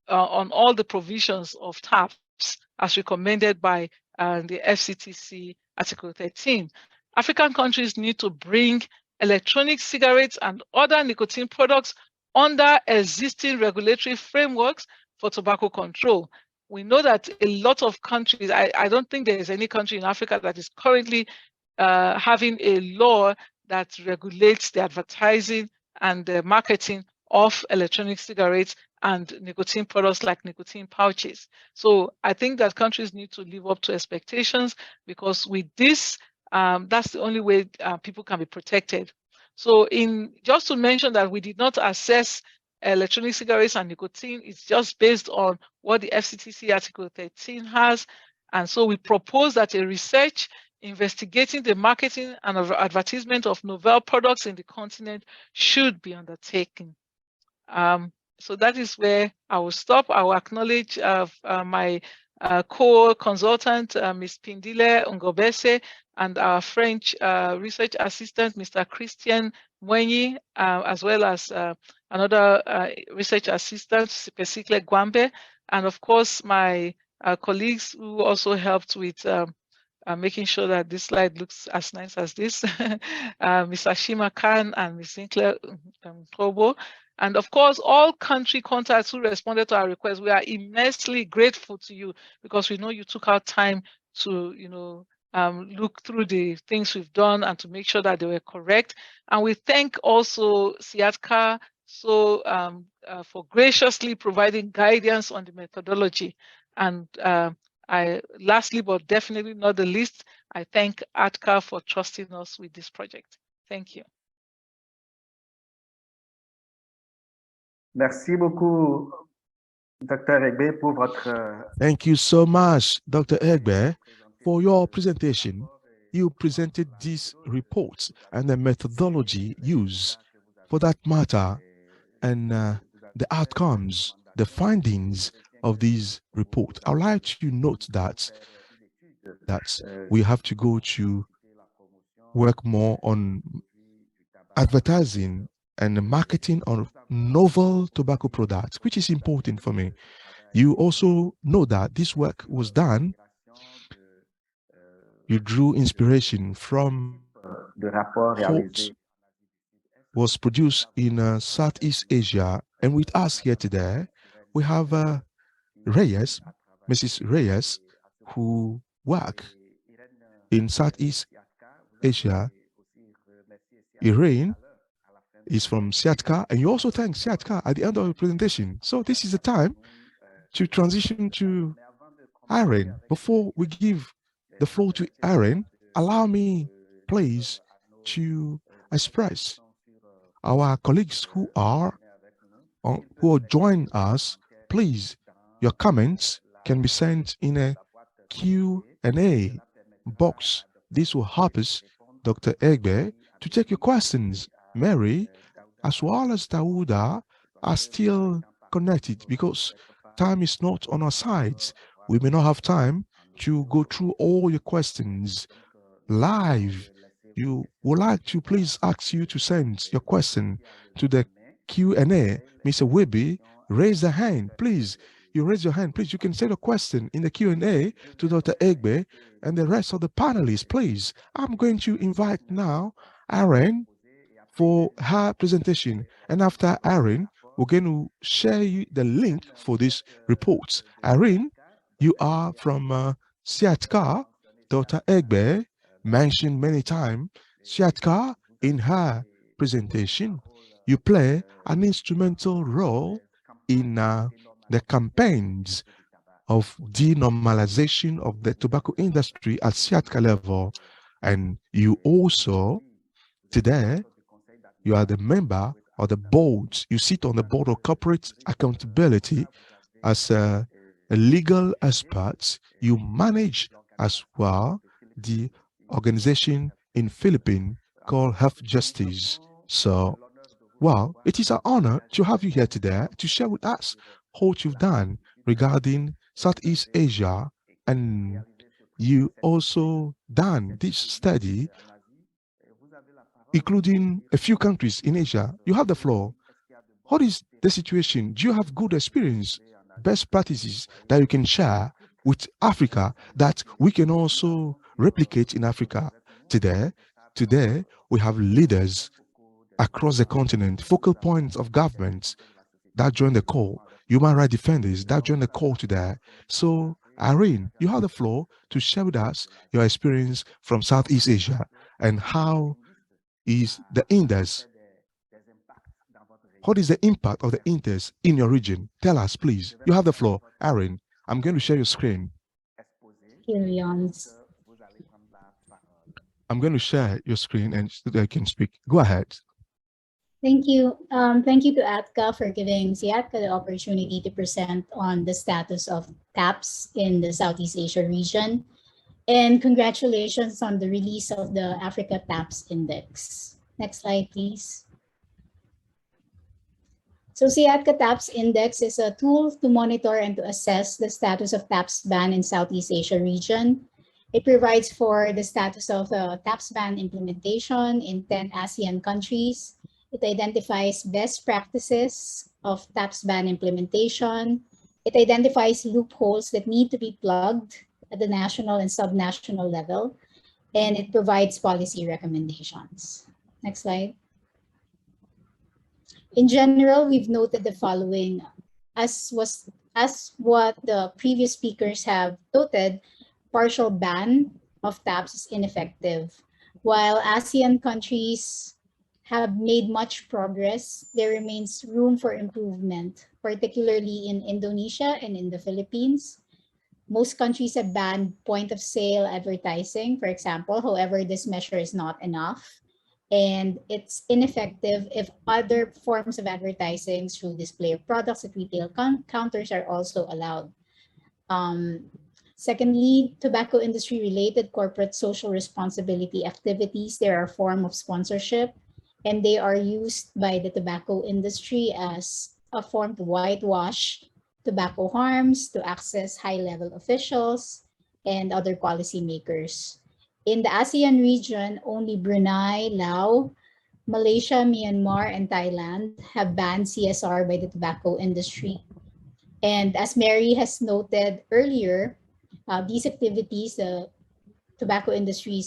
on all the provisions of TAPS as recommended by the FCTC Article 13. African countries need to bring electronic cigarettes and other nicotine products under existing regulatory frameworks for tobacco control. We know that a lot of countries, I don't think there is any country in Africa that is currently having a law that regulates the advertising and the marketing of electronic cigarettes and nicotine products like nicotine pouches. So I think that countries need to live up to expectations, because with this, that's the only way people can be protected. So just to mention that we did not assess electronic cigarettes and nicotine, it's just based on what the FCTC Article 13 has. And so we propose that a research investigating the marketing and advertisement of novel products in the continent should be undertaken. So that is where I will stop. I will acknowledge my co-consultant, Ms. Pindile Ngobese, and our French research assistant, Mr. Christian Mwenyi, as well as another research assistant, Sipesikle Gwambe, and of course my colleagues who also helped with making sure that this slide looks as nice as this, Ms. Ashima Khan and Ms. Sinclair Kobo. And of course, all country contacts who responded to our request, we are immensely grateful to you, because we know you took our time to, look through the things we've done and to make sure that they were correct. And we thank also CIATCA for graciously providing guidance on the methodology. And lastly, but definitely not the least, I thank ATCA for trusting us with this project. Thank you.
Merci beaucoup, Dr. Egbe, pour votre...
Thank you so much, Dr. Egbe, for your presentation. You presented these reports and the methodology used for that matter, and the outcomes, the findings of these reports. I'd like to note that we have to go to work more on advertising and the marketing of novel tobacco products, which is important for me. You also know that this work was done. You drew inspiration from
de rapports
reports
réalisés
was produced in Southeast Asia. And with us here today, we have Reyes, Mrs. Reyes, who work in Southeast Asia. Irene is from Siatka, and you also thank Siatka at the end of the presentation. So this is the time to transition to Irene. Before we give the floor to Irene, allow me, please, to express our colleagues who join us. Please, your comments can be sent in a Q&A box. This will help us, Dr. Egbe, to take your questions. Mary, as well as Dauda, are still connected because time is not on our sides. We may not have time to go through all your questions live. You would like to please ask you to send your question to the Q&A. Mr. Webby, raise the hand, please. You raise your hand, please. You can send a question in the Q&A to Dr. Egbe and the rest of the panelists, please. I'm going to invite now Aaron for her presentation. And after Aaron, we're going to share you the link for these reports. Aaron, you are from Siatka. Dr. Egbe mentioned many times Siatka in her presentation. You play an instrumental role in the campaigns of denormalization of the tobacco industry at Siatka level. And you also, today, you are the member of the board. You sit on the board of corporate accountability as a legal expert. You manage as well the organization in Philippines called Health Justice. So, well, it is an honor to have you here today to share with us what you've done regarding Southeast Asia, and you also done this study including a few countries in Asia. You have the floor. What is the situation? Do you have good experience, best practices that you can share with Africa that we can also replicate in Africa? Today, we have leaders across the continent, focal points of governments that join the call, human rights defenders that join the call today. So, Irene, you have the floor to share with us your experience from Southeast Asia and how is the index. What is the impact of the index in your region? Tell us, please. You have the floor. Aaron, I'm going to share your screen. I'm going to share your screen and so that I can speak. Go ahead.
Thank you. Thank you to ATCA for giving Siatka the opportunity to present on the status of TAPS in the Southeast Asia region. And congratulations on the release of the Africa TAPS Index. Next slide, please. So Siatka TAPS Index is a tool to monitor and to assess the status of TAPS ban in Southeast Asia region. It provides for the status of the TAPS ban implementation in 10 ASEAN countries. It identifies best practices of TAPS ban implementation. It identifies loopholes that need to be plugged at the national and subnational level, and it provides policy recommendations. Next slide. In general, we've noted the following. As what the previous speakers have noted, partial ban of TAPS is ineffective. While ASEAN countries have made much progress, there remains room for improvement, particularly in Indonesia and in the Philippines. Most countries have banned point-of-sale advertising, for example. However, this measure is not enough, and it's ineffective if other forms of advertising through display of products at retail counters are also allowed. Secondly, tobacco industry-related corporate social responsibility activities, they are a form of sponsorship, and they are used by the tobacco industry as a form to whitewash tobacco harms, to access high-level officials and other policymakers. In the ASEAN region, only Brunei, Laos, Malaysia, Myanmar, and Thailand have banned CSR by the tobacco industry. And as Mary has noted earlier, these activities, the tobacco industry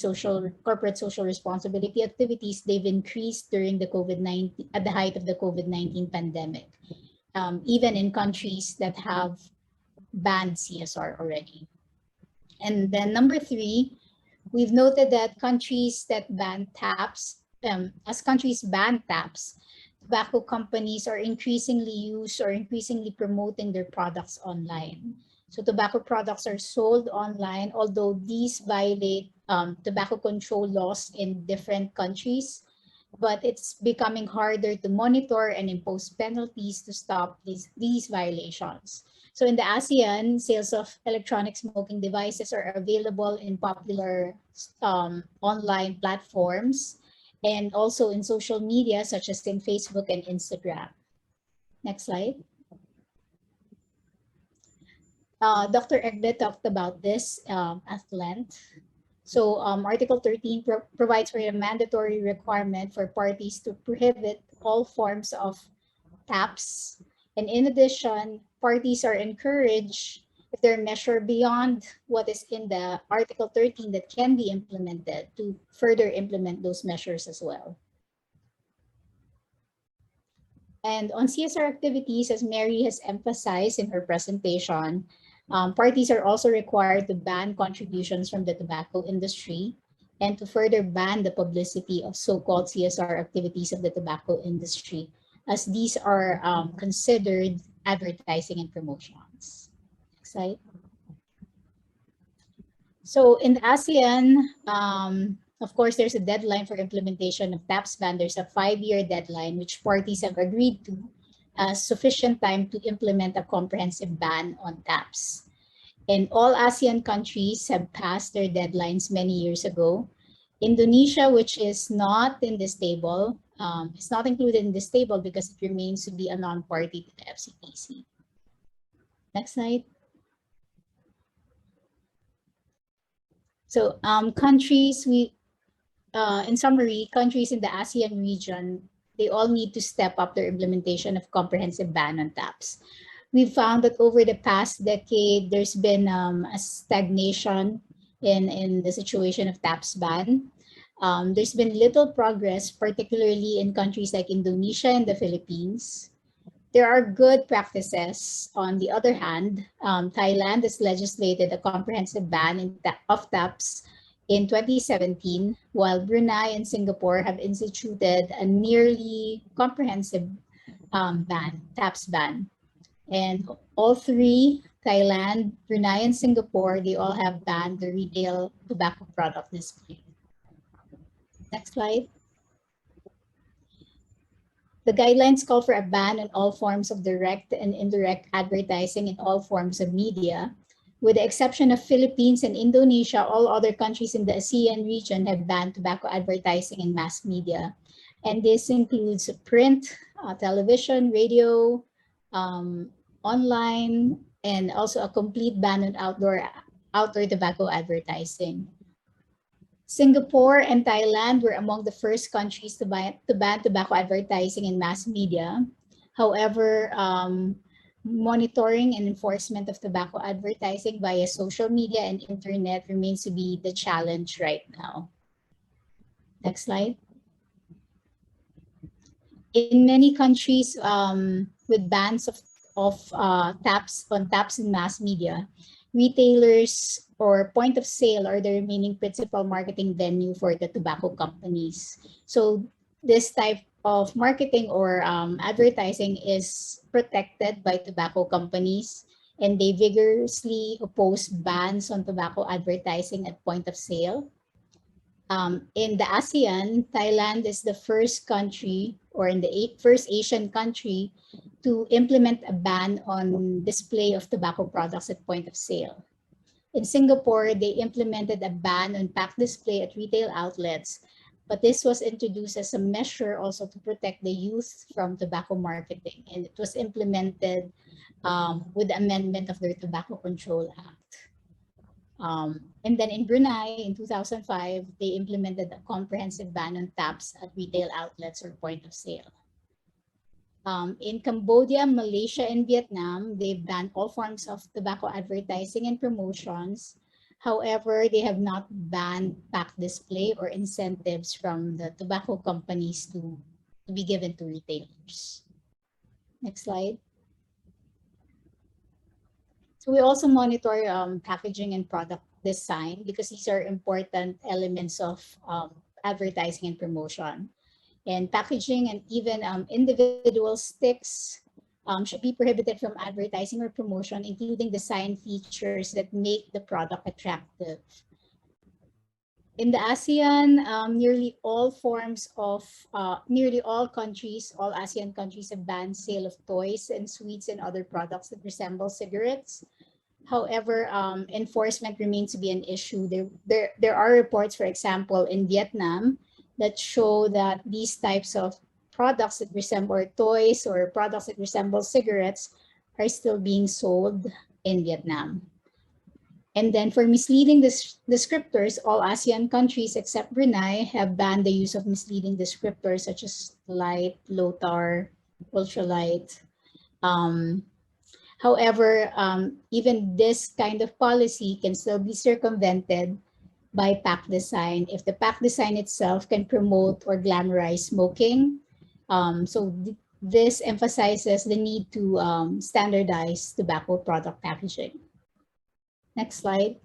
corporate social responsibility activities, they've increased during the COVID-19, at the height of the COVID-19 pandemic, even in countries that have banned CSR already. And then number 3, we've noted that countries that ban taps, as countries ban taps, tobacco companies are increasingly promoting their products online. So tobacco products are sold online, although these violate tobacco control laws in different countries, but it's becoming harder to monitor and impose penalties to stop these violations. So in the ASEAN, sales of electronic smoking devices are available in popular online platforms and also in social media, such as in Facebook and Instagram. Next slide. Dr. Egbe talked about this at length. So Article 13 provides for a mandatory requirement for parties to prohibit all forms of taps. And in addition, parties are encouraged, if they're measured beyond what is in the Article 13 that can be implemented, to further implement those measures as well. And on CSR activities, as Mary has emphasized in her presentation, parties are also required to ban contributions from the tobacco industry and to further ban the publicity of so-called CSR activities of the tobacco industry, as these are considered advertising and promotions. Next slide. So in the ASEAN, of course, there's a deadline for implementation of TAPS ban. There's a 5-year deadline, which parties have agreed to as sufficient time to implement a comprehensive ban on TAPS. And all ASEAN countries have passed their deadlines many years ago. Indonesia, which is not in this table, is not included in this table because it remains to be a non-party to the FCTC. Next slide. So countries, in summary, countries in the ASEAN region, they all need to step up their implementation of comprehensive ban on TAPS. We've found that over the past decade, there's been a stagnation in the situation of TAPS ban. There's been little progress, particularly in countries like Indonesia and the Philippines. There are good practices. On the other hand, Thailand has legislated a comprehensive ban of TAPS in 2017, while Brunei and Singapore have instituted a nearly comprehensive TAPS ban. And all three, Thailand, Brunei, and Singapore, they all have banned the retail tobacco product display. Next slide. The guidelines call for a ban on all forms of direct and indirect advertising in all forms of media. With the exception of Philippines and Indonesia, all other countries in the ASEAN region have banned tobacco advertising in mass media. And this includes print, television, radio, online, and also a complete ban on outdoor tobacco advertising. Singapore and Thailand were among the first countries to ban tobacco advertising in mass media. However, monitoring and enforcement of tobacco advertising via social media and internet remains to be the challenge right now. Next slide. In many countries with bans of taps in mass media, retailers or point of sale are the remaining principal marketing venue for the tobacco companies. So this type of marketing or advertising is protected by tobacco companies, and they vigorously oppose bans on tobacco advertising at point of sale. In the ASEAN, Thailand is the first country, or in the first Asian country, to implement a ban on display of tobacco products at point of sale. In Singapore, they implemented a ban on pack display at retail outlets, but this was introduced as a measure also to protect the youth from tobacco marketing, and it was implemented with the amendment of their Tobacco Control Act. And then in Brunei, in 2005, they implemented a comprehensive ban on taps at retail outlets or point of sale. In Cambodia, Malaysia, and Vietnam, they've banned all forms of tobacco advertising and promotions. However, they have not banned pack display or incentives from the tobacco companies to be given to retailers. Next slide. So we also monitor packaging and product design because these are important elements of advertising and promotion. And packaging and even individual sticks should be prohibited from advertising or promotion, including design features that make the product attractive. In the ASEAN, nearly all countries, all ASEAN countries have banned sale of toys and sweets and other products that resemble cigarettes. However, enforcement remains to be an issue. There are reports, for example, in Vietnam that show that these types of products that resemble toys or products that resemble cigarettes are still being sold in Vietnam. And then for misleading descriptors, all ASEAN countries except Brunei have banned the use of misleading descriptors such as light, low tar, ultralight. However, even this kind of policy can still be circumvented by pack design if the pack design itself can promote or glamorize smoking. This emphasizes the need to standardize tobacco product packaging. Next slide.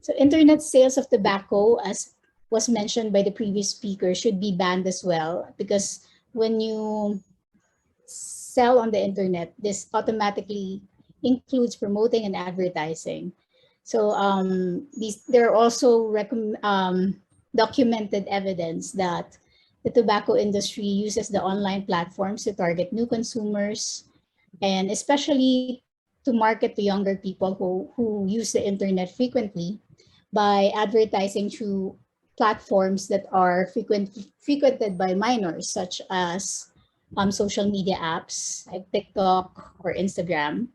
So internet sales of tobacco, as was mentioned by the previous speaker, should be banned as well, because when you sell on the internet, this automatically includes promoting and advertising. So there are also documented evidence that the tobacco industry uses the online platforms to target new consumers, and especially to market to younger people who use the internet frequently by advertising through platforms that are frequented by minors, such as social media apps like TikTok or Instagram.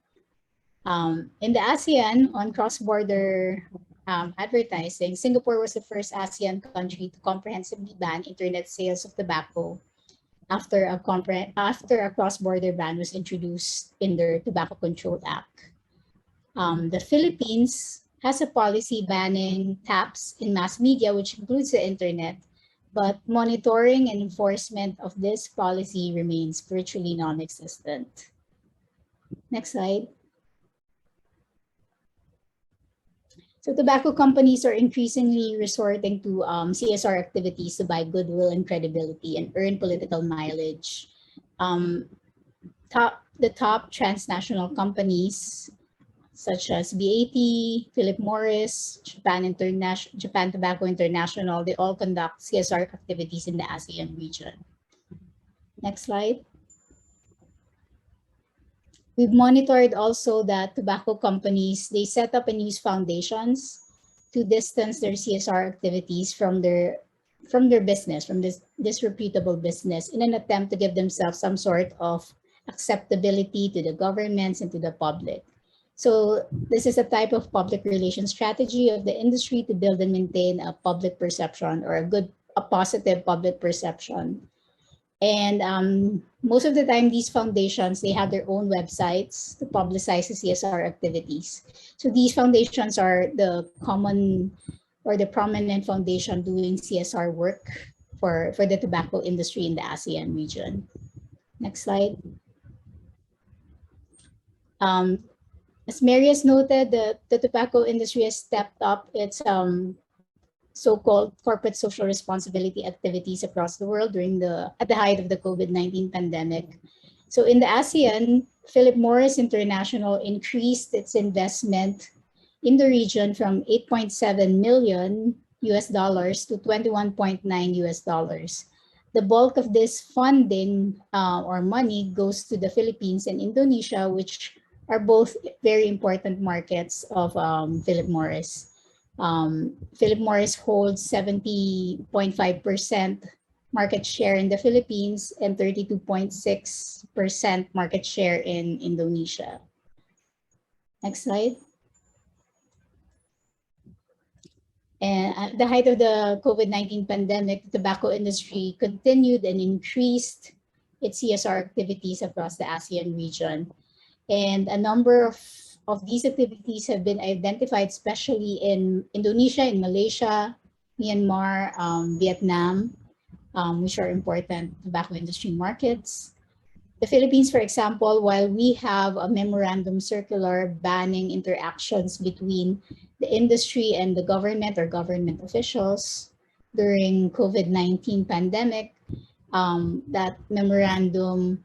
In the ASEAN, on cross-border advertising, Singapore was the first ASEAN country to comprehensively ban internet sales of tobacco after a cross-border ban was introduced in their Tobacco Control Act. The Philippines has a policy banning taps in mass media, which includes the internet, but monitoring and enforcement of this policy remains virtually non-existent. Next slide. So tobacco companies are increasingly resorting to CSR activities to buy goodwill and credibility and earn political mileage. The top transnational companies such as BAT, Philip Morris, Japan Tobacco International, they all conduct CSR activities in the ASEAN region. Next slide. We've monitored also that tobacco companies, they set up and use foundations to distance their CSR activities from their business, from this disreputable business, in an attempt to give themselves some sort of acceptability to the governments and to the public. So this is a type of public relations strategy of the industry to build and maintain a public perception, or a positive public perception. And most of the time, these foundations, they have their own websites to publicize the CSR activities. So these foundations are the common or the prominent foundation doing CSR work for the tobacco industry in the ASEAN region. Next slide. As Mary has noted, the tobacco industry has stepped up its so-called corporate social responsibility activities across the world at the height of the COVID-19 pandemic. So in the ASEAN, Philip Morris International increased its investment in the region from $8.7 million to $21.9. The bulk of this funding or money goes to the Philippines and Indonesia, which are both very important markets of Philip Morris. Philip Morris holds 70.5% market share in the Philippines and 32.6% market share in Indonesia. Next slide. And at the height of the COVID-19 pandemic, the tobacco industry continued and increased its CSR activities across the ASEAN region. And a number of these activities have been identified, especially in Indonesia, in Malaysia, Myanmar, Vietnam, which are important tobacco industry markets. The Philippines, for example, while we have a memorandum circular banning interactions between the industry and the government or government officials during COVID-19 pandemic, that memorandum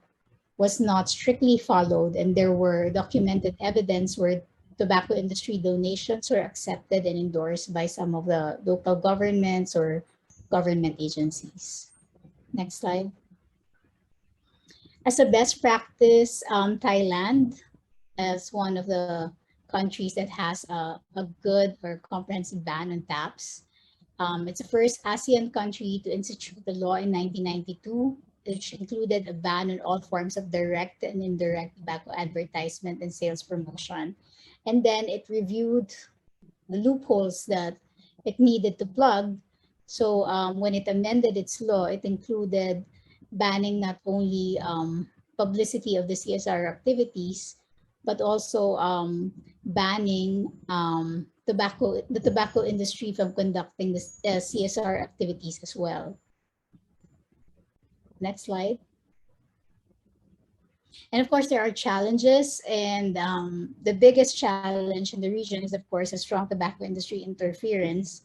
was not strictly followed, and there were documented evidence where tobacco industry donations were accepted and endorsed by some of the local governments or government agencies. Next slide. As a best practice, Thailand, as one of the countries that has a good or comprehensive ban on taps. It's the first ASEAN country to institute the law in 1992, which included a ban on all forms of direct and indirect tobacco advertisement and sales promotion. And then it reviewed the loopholes that it needed to plug. So when it amended its law, it included banning not only publicity of the CSR activities, but also banning the tobacco industry from conducting the CSR activities as well. Next slide. And of course, there are challenges, and the biggest challenge in the region is, of course, a strong tobacco industry interference.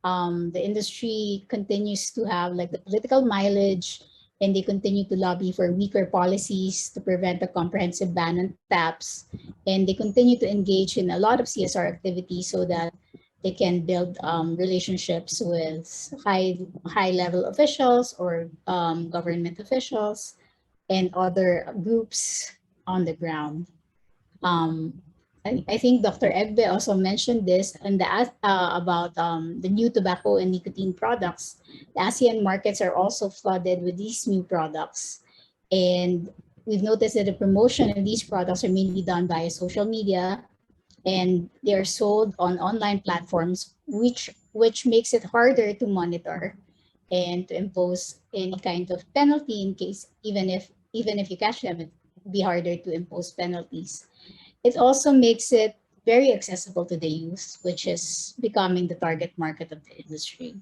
The industry continues to have like the political mileage, and they continue to lobby for weaker policies to prevent a comprehensive ban on taps. And they continue to engage in a lot of CSR activities so that they can build relationships with high-level officials or government officials and other groups on the ground. I think Dr. Egbe also mentioned this and about the new tobacco and nicotine products. The ASEAN markets are also flooded with these new products. And we've noticed that the promotion of these products are mainly done via social media, and they are sold on online platforms, which makes it harder to monitor and to impose any kind of penalty in case, even if you catch them, it'd be harder to impose penalties. It also makes it very accessible to the youth, which is becoming the target market of the industry.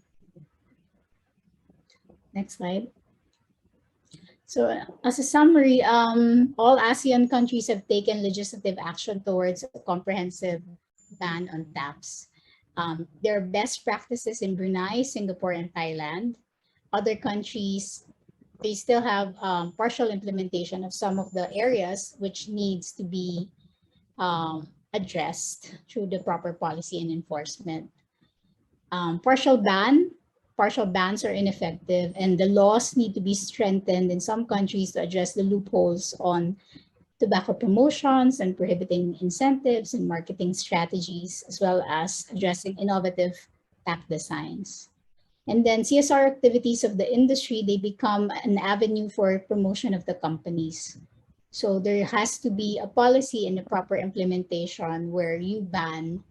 Next slide. So as a summary, all ASEAN countries have taken legislative action towards a comprehensive ban on taps. There are best practices in Brunei, Singapore, and Thailand. Other countries, they still have partial implementation of some of the areas which needs to be addressed through the proper policy and enforcement. Partial bans are ineffective, and the laws need to be strengthened in some countries to address the loopholes on tobacco promotions and prohibiting incentives and marketing strategies, as well as addressing innovative tax designs. And then CSR activities of the industry, they become an avenue for promotion of the companies. So there has to be a policy and a proper implementation where you ban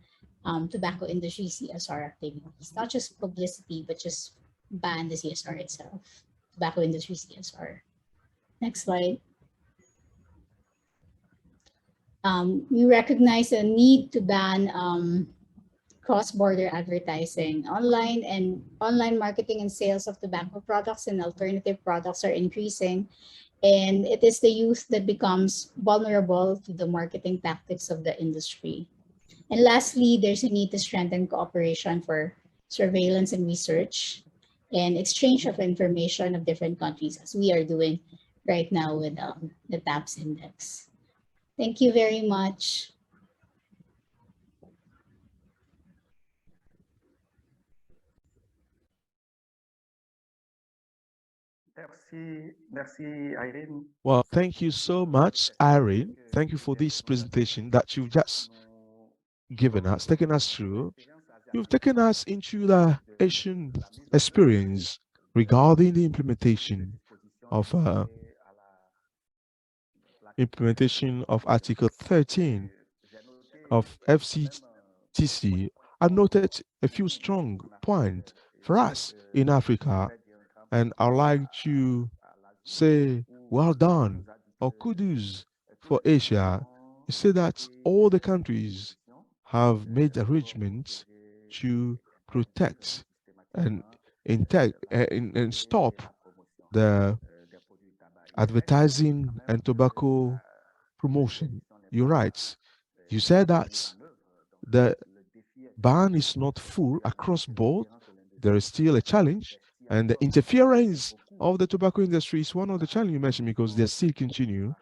tobacco industry CSR activities, not just publicity, but just ban the CSR itself, tobacco industry CSR. Next slide. We recognize a need to ban cross-border advertising. Online marketing and sales of tobacco products and alternative products are increasing, and it is the youth that becomes vulnerable to the marketing tactics of the industry. And lastly, there's a need to strengthen cooperation for surveillance and research and exchange of information of different countries, as we are doing right now with the TAPS index. Thank you very much.
Merci, Irene.
Well, thank you so much, Irene. Thank you for this presentation that you've just given us, taken us through. You've taken us into the Asian experience regarding the implementation of Article 13 of FCTC I noted a few strong points for us in Africa, and I'd like to say well done or kudos for Asia. You say that all the countries have made arrangements to protect and and stop the advertising and tobacco promotion. You're right. You said that the ban is not full across board. There is still a challenge, and the interference of the tobacco industry is one of the challenges you mentioned because they still continue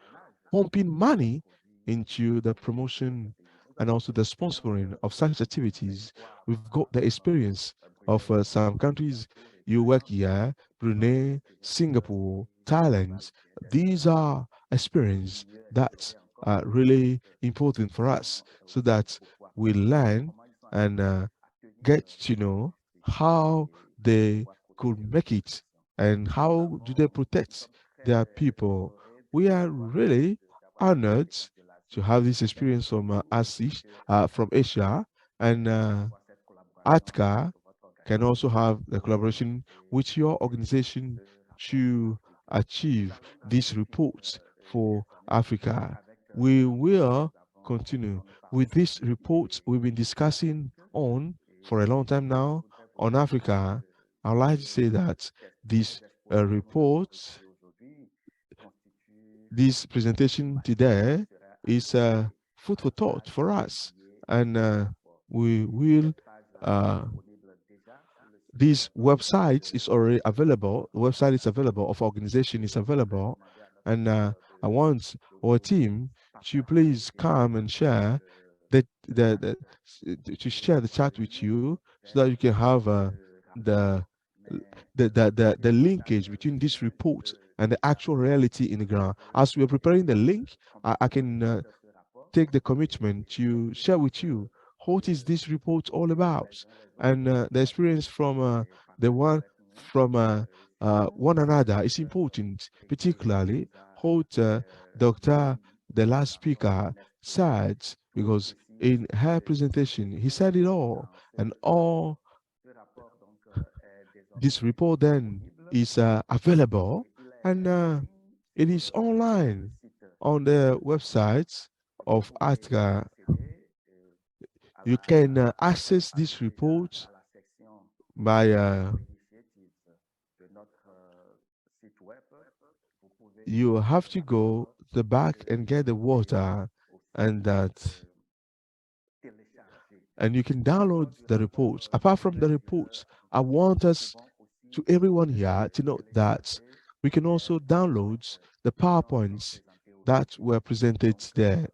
pumping money into the promotion and also the sponsoring of such activities. We've got the experience of some countries you work here, Brunei, Singapore, Thailand. These are experiences that are really important for us so that we learn and get to know how they could make it and how do they protect their people. We are really honored to have this experience from from Asia, and ATCA can also have the collaboration with your organization to achieve these reports for Africa. We will continue with these reports we've been discussing on for a long time now on Africa. I'd like to say that this report, this presentation today is food for thought for us, and we will this website is already available. The website is available, of organization is available, and I want our team to please come and share to share the chat with you so that you can have the, the linkage between this report and the actual reality in the ground. As we are preparing the link, I can take the commitment to share with you what is this report all about, and the experience from the one from one another is important, particularly what Dr. the last speaker said, because in her presentation he said it all, and all this report then is available, and it is online on the website of ATCA. You can access this report by you have to go to the back and get the water, and and you can download the reports. Apart from the reports, I want us to everyone here to know that we can also download the PowerPoints that were presented there.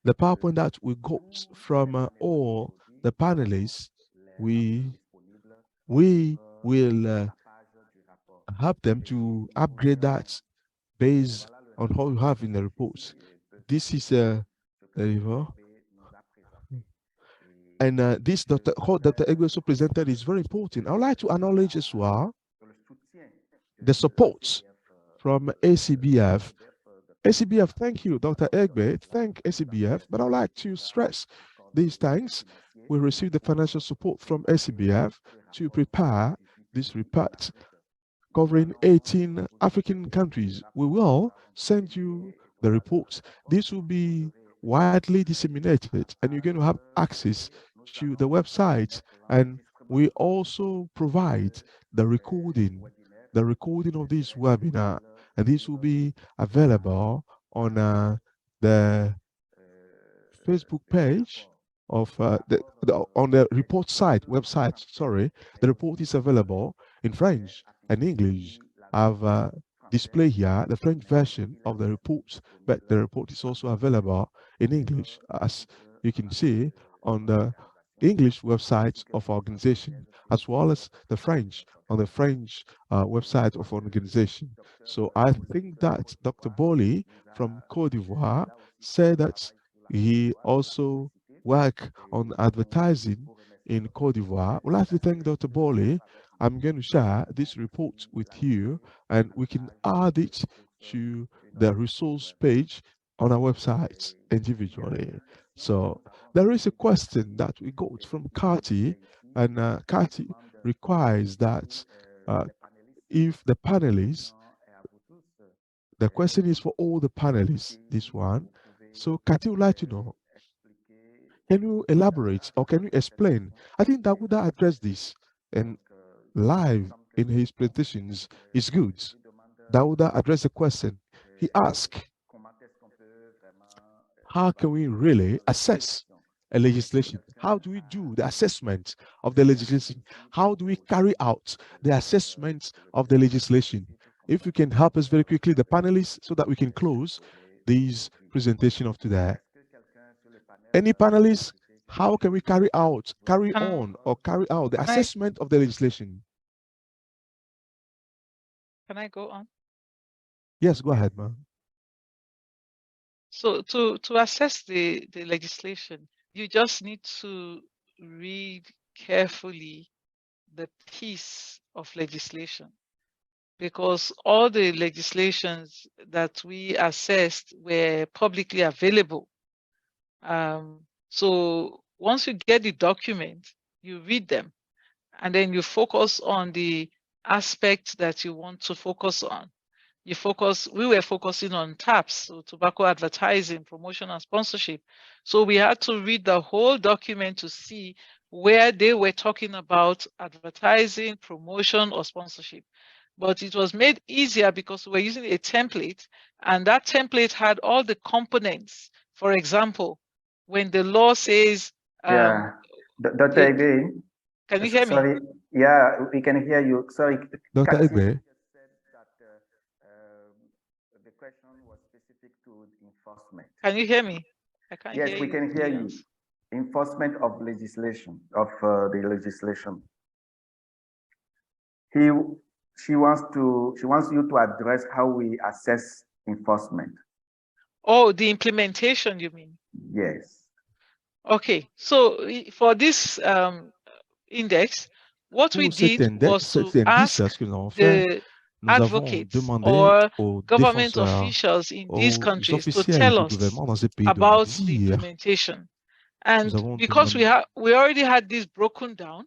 The PowerPoint that we got from all the panelists, we will help them to upgrade that based on what you have in the reports. This is river. And this what Dr. Egbe also presented is very important. I would like to acknowledge as well the support from ACBF. ACBF, thank you, Dr. Egbe. Thank ACBF, but I would like to stress these thanks. We received the financial support from ACBF to prepare this report covering 18 African countries. We will send you the reports. This will be widely disseminated, and you're going to have access to the website. And we also provide the recording of this webinar, and this will be available on the Facebook page of on the report website. Sorry, the report is available in French and English. I've displayed here the French version of the report, but the report is also available in English, as you can see on the English website of our organization, as well as the French on the French website of our organization. So I think that Dr. Boli from Cote d'Ivoire said that he also worked on advertising in Cote d'Ivoire. I'd like to thank Dr. Boli. I'm going to share this report with you, and we can add it to the resource page on our website individually. So there is a question that we got from Kati, and Kati requires that if the panelists, the question is for all the panelists, this one. So Kati would like to know, can you elaborate or can you explain? I think Daguda addressed this and live in his presentations is good. Daguda addressed the question. He asked, how can we really assess a legislation? How do we do the assessment of the legislation? How do we carry out the assessment of the legislation? If you can help us very quickly, the panelists, so that we can close this presentation of today. Any panelists, how can we carry on the assessment of the legislation?
Can I go on?
Yes, go ahead, ma'am.
So to assess the legislation, you just need to read carefully the piece of legislation, because all the legislations that we assessed were publicly available. So once you get the document, you read them, and then you focus on the aspects that you want to focus on. We were focusing on TAPs, so tobacco advertising, promotion, and sponsorship. So we had to read the whole document to see where they were talking about advertising, promotion, or sponsorship. But it was made easier because we were using a template, and that template had all the components. For example, when the law says,
yeah, Dr. Egbe,
can you hear me?
Sorry, yeah, we can hear you. Sorry,
Dr. Egbe.
The question was specific to enforcement.
Can you hear me? I can't
yes,
hear
we
you.
Can hear you. Enforcement of legislation, of the legislation. She wants you to address how we assess enforcement.
Oh, the implementation, you mean?
Yes.
Okay, so for this index, what we did was to ask the advocates or government officials in these countries to tell us about the implementation. And because we already had this broken down,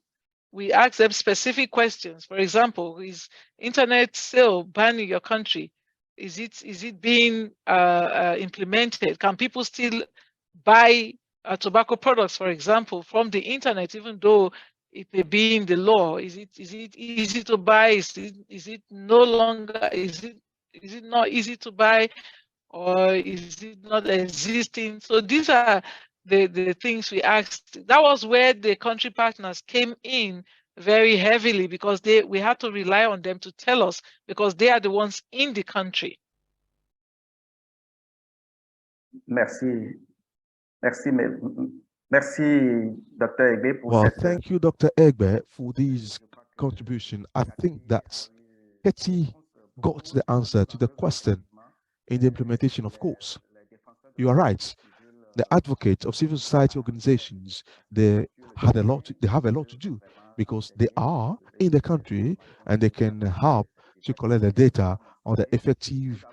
we asked them specific questions. For example, is internet sale banned in your country? Is it being implemented? Can people still buy tobacco products, for example, from the internet, even though it may be in the law? Is it easy to buy? Is it no longer? Is it not easy to buy, or is it not existing? So these are the things we asked. That was where the country partners came in very heavily, because we had to rely on them to tell us, because they are the ones in the country.
Merci. Merci, Dr. Egbe.
Well, thank you, Dr. Egbe, for this contribution. I think that Katie got the answer to the question in the implementation, of course. You are right. The advocates of civil society organizations, they have a lot to do, because they are in the country and they can help to collect the data on the effective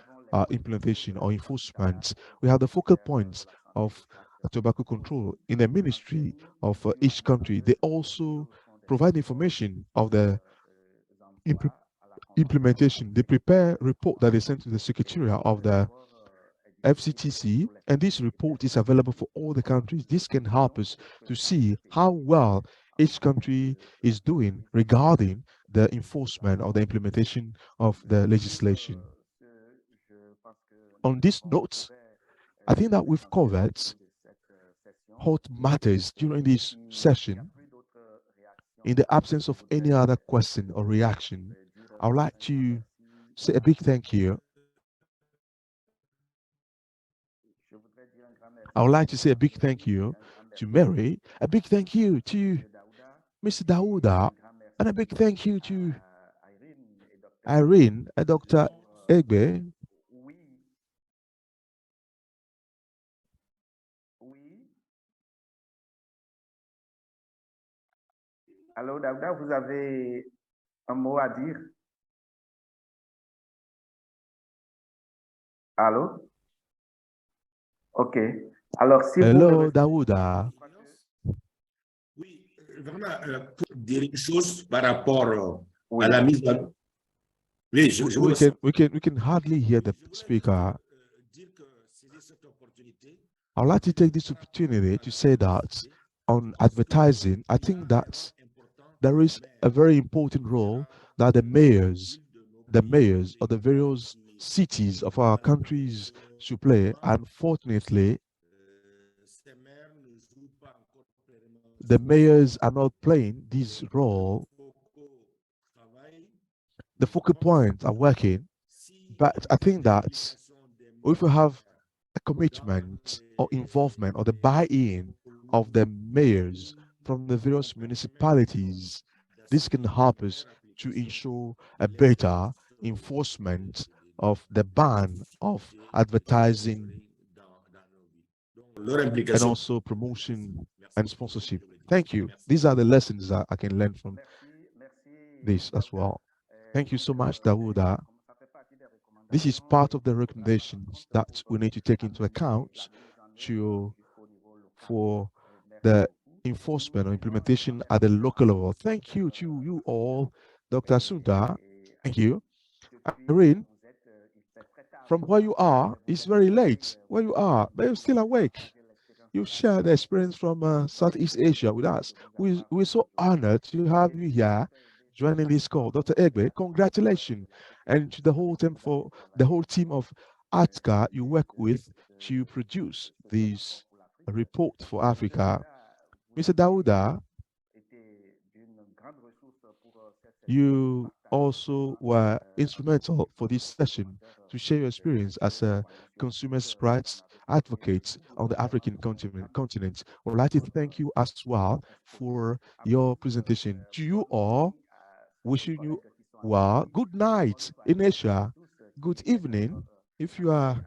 implementation or enforcement. We have the focal points of tobacco control in the ministry of each country. They also provide information of the implementation. They prepare report that they send to the secretariat of the FCTC, and this report is available for all the countries. This can help us to see how well each country is doing regarding the enforcement or the implementation of the legislation. On this note, I think that we've covered hot matters during this session. In the absence of any other question or reaction, I would like to say a big thank you. I would like to say a big thank you to Mary, a big thank you to Mr. Daouda, and a big thank you to Irene and Dr. Egbe.
Allô, Daouda, vous avez un mot à dire? Allô? OK. Alors, si vous
Hello,
me
Daouda.
Oui, vraiment, pour dire une chose par rapport
Oui.
à la mise en... Oui, je vous reçois.
We can hardly hear the speaker.
Dire que saisir cette opportunité,
I'd like to take this opportunity to say that on advertising, I think that there is a very important role that the mayors of the various cities of our countries should play. Unfortunately,
ces maires ne jouent pas encore pleinement
the mayors are not playing this role.
travail.
The focal points are working, but I think that if we have a commitment or involvement or the buy-in of the mayors from the various municipalities, this can help us to ensure a better enforcement of the ban of advertising
Leur
and
implication.
also promotion and sponsorship. Thank you. These are the lessons that I can learn from this as well. Thank you so much, Daouda. This is part of the recommendations that we need to take into account for the enforcement or implementation at the local level. Thank you to you all, Dr. Sunda. Thank you. Irene, from where you are, it's very late where you are, but you're still awake. You share the experience from Southeast Asia with us. We're so honored to have you here joining this call. Dr. Egbe, congratulations. And to the whole team of ATCA you work with to produce this report for Africa. Mr. Daouda, you also were instrumental for this session to share your experience as a consumer rights advocate on the African continent. I would like to thank you as well for your presentation. To you all, wishing you well, good night in Asia, good evening if you are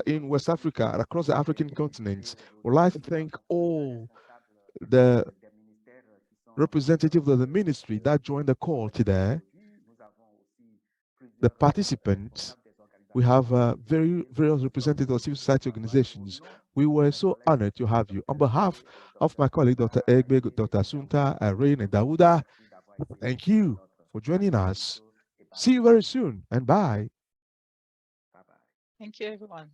in West Africa and across the African continent. I would like to thank all the representatives of the ministry that joined the call today, the participants. We have various representatives of civil society organizations. We were so honored to have you. On behalf of my colleague, Dr. Egbe, Dr. Sunta, Irene, and Daouda, thank you for joining us. See you very soon, and bye.
Thank you, everyone.